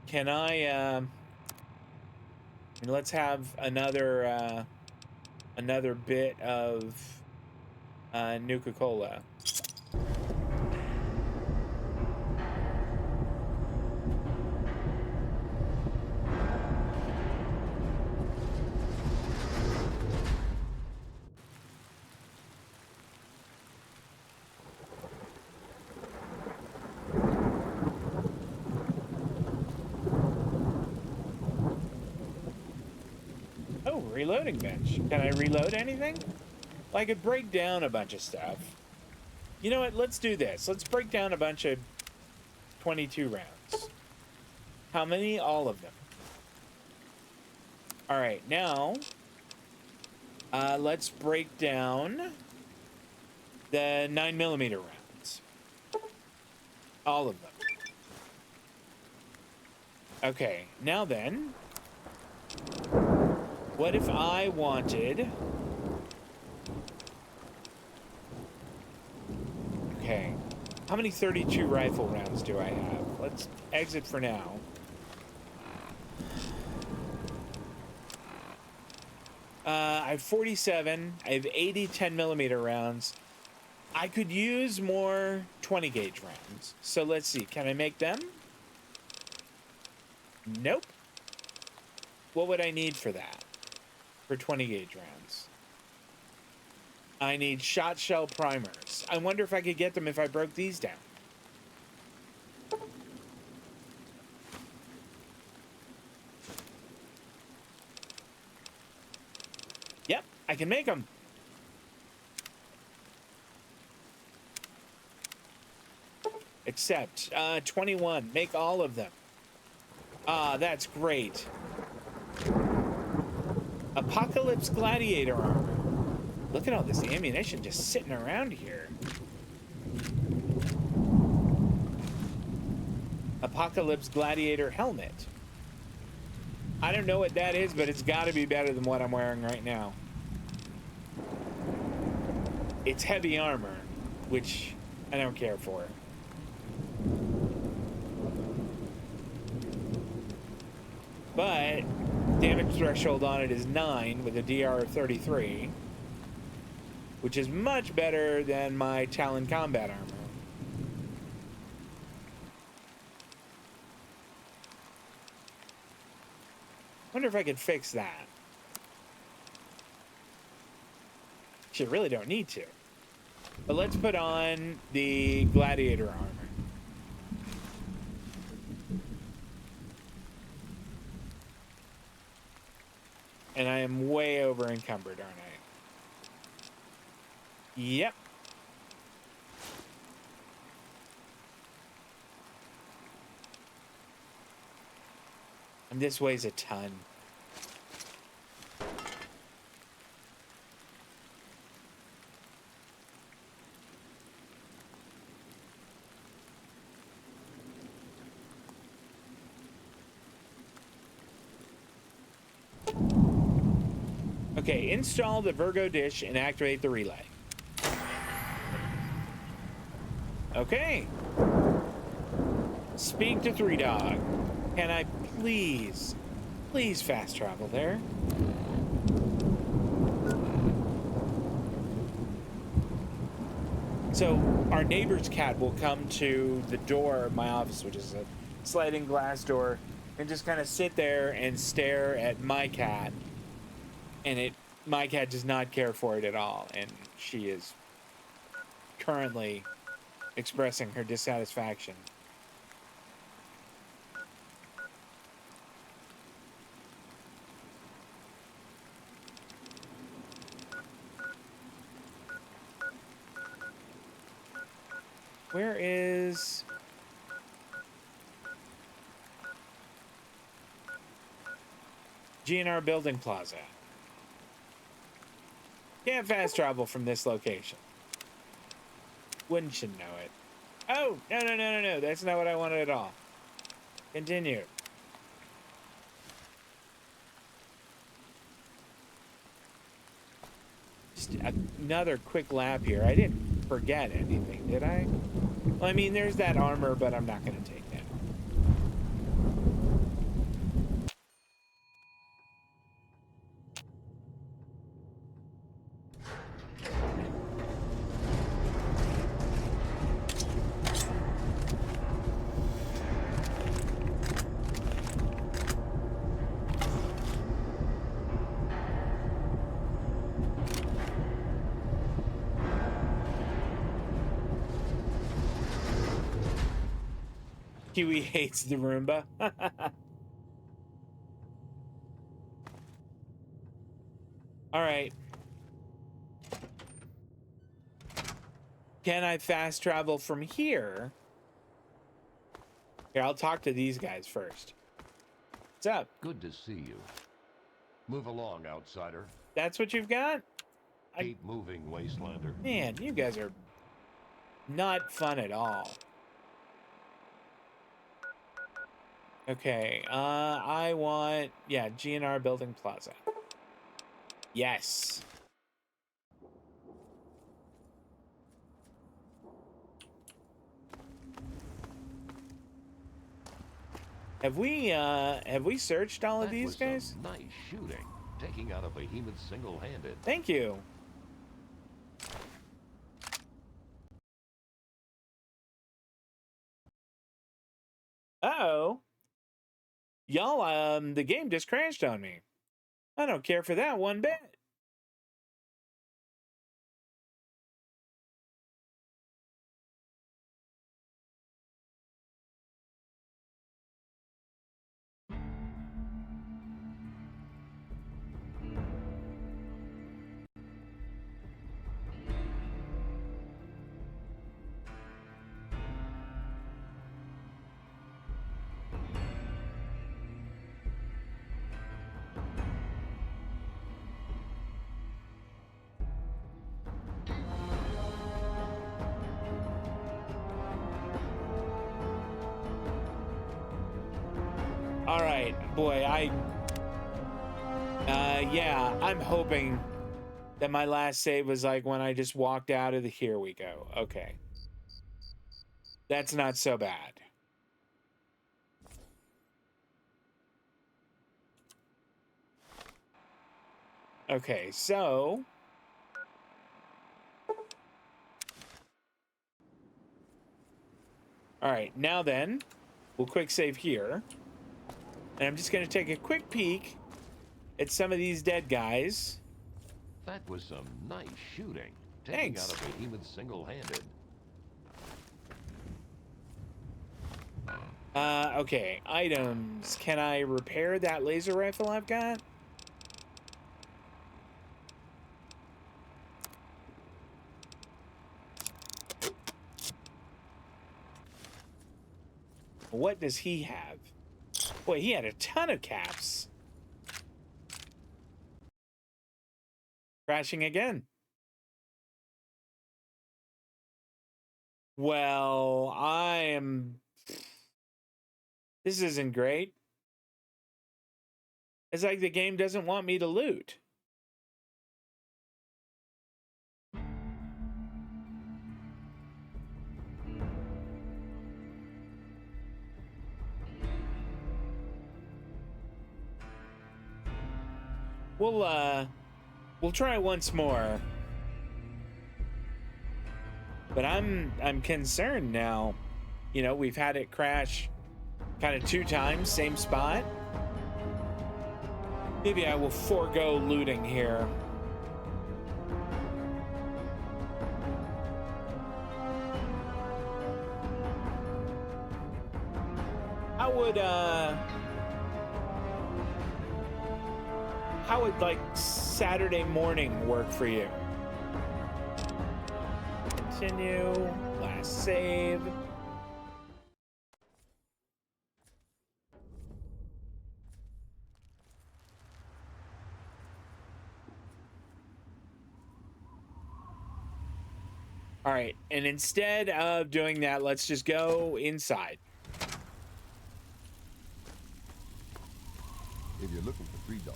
Can I, let's have another bit of Nuka-Cola. Reloading bench. Can I reload anything? Well, I could break down a bunch of stuff. You know what? Let's do this. Let's break down a bunch of 22 rounds. How many? All of them. All right, now let's break down the 9mm rounds. All of them. Okay, now then. What if I wanted... Okay. How many 32 rifle rounds do I have? Let's exit for now. I have 47. I have 80 10mm rounds. I could use more 20 gauge rounds. So let's see. Can I make them? Nope. What would I need for that? For 20 gauge rounds? I need shot shell primers. I wonder if I could get them if I broke these down. Yep, I can make them. Except 21. Make all of them. Ah, that's great. Apocalypse Gladiator armor. Look at all this ammunition just sitting around here. Apocalypse Gladiator helmet. I don't know what that is, but it's got to be better than what I'm wearing right now. It's heavy armor, which I don't care for. But damage threshold on it is 9 with a DR of 33, which is much better than my Talon combat armor. Wonder if I could fix that. Actually, I really don't need to. But let's put on the Gladiator armor. And I am way over encumbered, aren't I? Yep. And this weighs a ton. Okay, install the Virgo dish and activate the relay. Okay. Speak to 3 Dog. Can I please fast travel there? So our neighbor's cat will come to the door of my office, which is a sliding glass door, and just kind of sit there and stare at my cat. And my cat does not care for it at all, and she is currently expressing her dissatisfaction. Where is... GNR Building Plaza? Can't fast travel from this location. Wouldn't you know it? Oh, no. That's not what I wanted at all. Continue. Just another quick lap here. I didn't forget anything, did I? Well, I mean, there's that armor, but I'm not going to take that. Kiwi hates the Roomba. All right. Can I fast travel from here? Here, I'll talk to these guys first. What's up?
Good to see you. Move along, outsider.
That's what you've got?
Keep moving, Wastelander.
Man, you guys are not fun at all. Okay, I want, yeah, GNR Building Plaza. Yes. Have we searched all of
That
these
was
guys?
some nice shooting, taking out a behemoth single-handed.
Thank you. Uh-oh. Y'all, the game just crashed on me. I don't care for that one bit. All right, boy, yeah, I'm hoping that my last save was like when I just walked out of the, here we go. Okay. That's not so bad. Okay, so all right, now then, we'll quick save here. And I'm just going to take a quick peek at some of these dead guys.
That was some nice shooting, taking
Thanks.
out a behemoth single-handed.
Okay, items. Can I repair that laser rifle I've got? What does he have? Boy, he had a ton of caps. Crashing again. Well, this isn't great. It's like the game doesn't want me to loot. We'll try once more. But I'm concerned now. You know, we've had it crash kind of 2 times, same spot. Maybe I will forego looting here. How would like Saturday morning work for you? Continue, last save. All right, and instead of doing that, let's just go inside.
If you're looking for 3 Dog,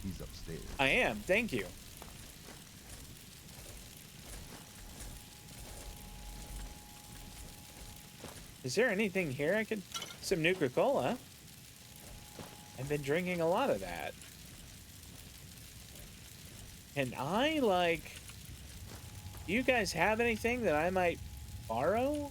he's upstairs.
I am, thank you. Is there anything here I could... Some Nuka-Cola. I've been drinking a lot of that. And I, like... Do you guys have anything that I might borrow?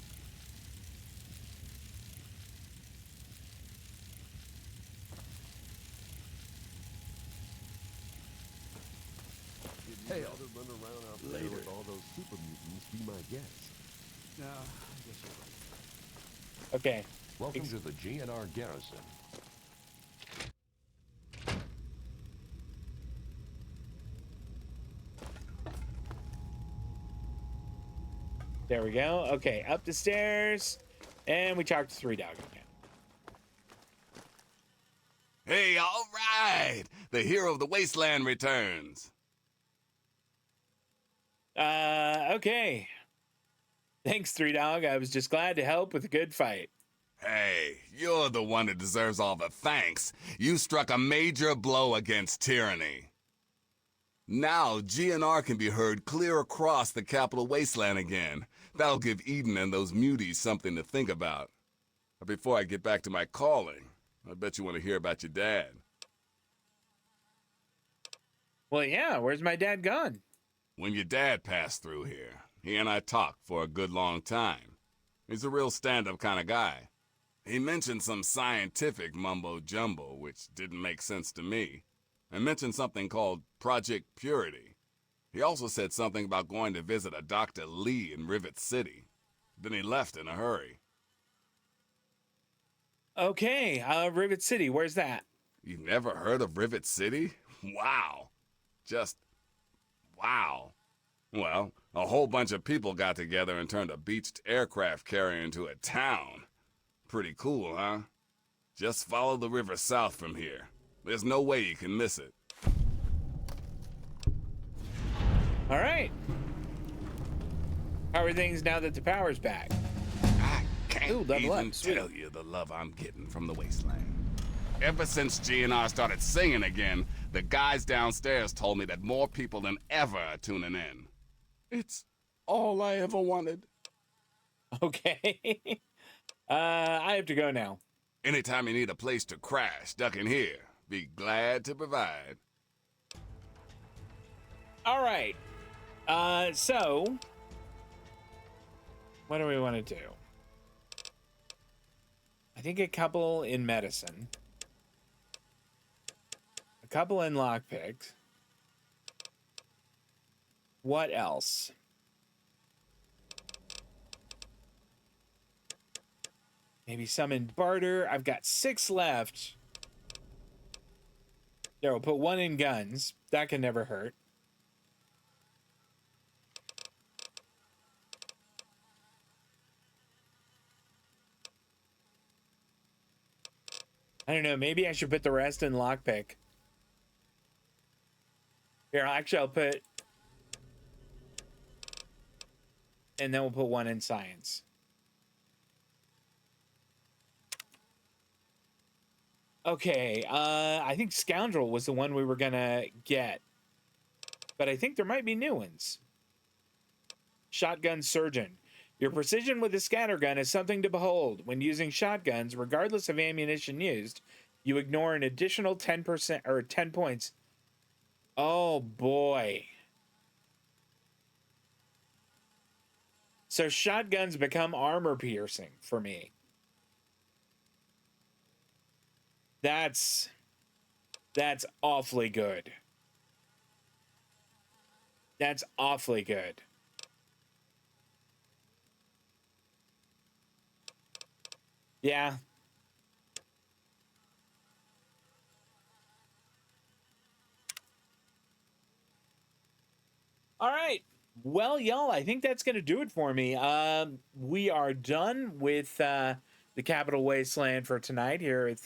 Hey, other run around out there with all those super mutants, be my guest.
No, I guess you're right.
Okay.
Welcome to the GNR Garrison.
There we go. Okay, up the stairs. And we talked to 3 Dog again.
Hey, all right! The hero of the Wasteland returns.
Okay. Thanks, 3 Dog. I was just glad to help with a good fight.
Hey, you're the one that deserves all the thanks. You struck a major blow against tyranny. Now GNR can be heard clear across the capital wasteland again. That'll give Eden and those muties something to think about. But before I get back to my calling, I bet you want to hear about your dad.
Well, yeah, where's my dad gone?
When your dad passed through here, he and I talked for a good long time. He's a real stand-up kind of guy. He mentioned some scientific mumbo-jumbo, which didn't make sense to me, and mentioned something called Project Purity. He also said something about going to visit a Dr. Lee in Rivet City. Then he left in a hurry.
Okay, Rivet City, where's that?
You've never heard of Rivet City? Wow. Just wow. Well, a whole bunch of people got together and turned a beached aircraft carrier into a town. Pretty cool, huh? Just follow the river south from here. There's no way you can miss it.
All right. How are things now that the power's back?
I can't
Ooh, level
even
up. Sweet.
tell you the love I'm getting from the wasteland. Ever since GNR started singing again, the guys downstairs told me that more people than ever are tuning in. It's all I ever wanted.
Okay. I have to go now.
Anytime you need a place to crash, duck in here. Be glad to provide.
All right. So what do we want to do? I think a couple in medicine. A couple in lockpicks. What else? Maybe some in barter. I've got 6 left. There, we'll put 1 in guns. That can never hurt. I don't know. Maybe I should put the rest in lockpick. Here, actually, I'll put... And then we'll put 1 in science. Okay, I think Scoundrel was the one we were gonna get. But I think there might be new ones. Shotgun Surgeon. Your precision with a scattergun is something to behold. When using shotguns, regardless of ammunition used, you ignore an additional 10% or 10 points. Oh boy. So shotguns become armor piercing for me. That's awfully good. That's awfully good. Yeah. All right. Well, y'all, I think that's going to do it for me. We are done with the Capital Wasteland for tonight here at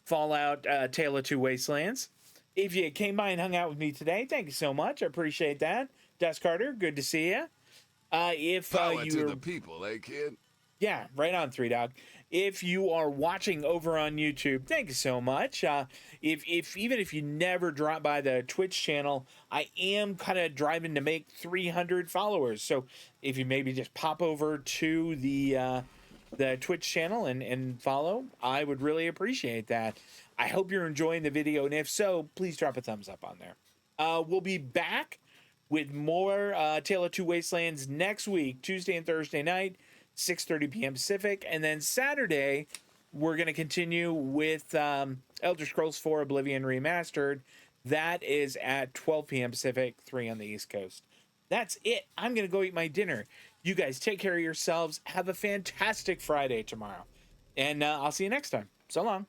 Fallout Tale of Two Wastelands. If you came by and hung out with me today, thank you so much. I appreciate that. Dust Carter, good to see you.
Power to the people, eh, kid?
Yeah, right on, 3Dog. If you are watching over on YouTube, thank you so much. Even if you never drop by the Twitch channel, I am kind of driving to make 300 followers. So if you maybe just pop over to the Twitch channel and follow, I would really appreciate that. I hope you're enjoying the video, and if so, please drop a thumbs up on there. We'll be back with more Tale of Two Wastelands next week, Tuesday and Thursday night, 6:30 p.m. Pacific, and then Saturday we're going to continue with Elder Scrolls 4 Oblivion Remastered. That is at 12 p.m. Pacific, 3 on the East Coast. That's it. I'm going to go eat my dinner. You guys take care of yourselves. Have a fantastic Friday tomorrow. And I'll see you next time. So long.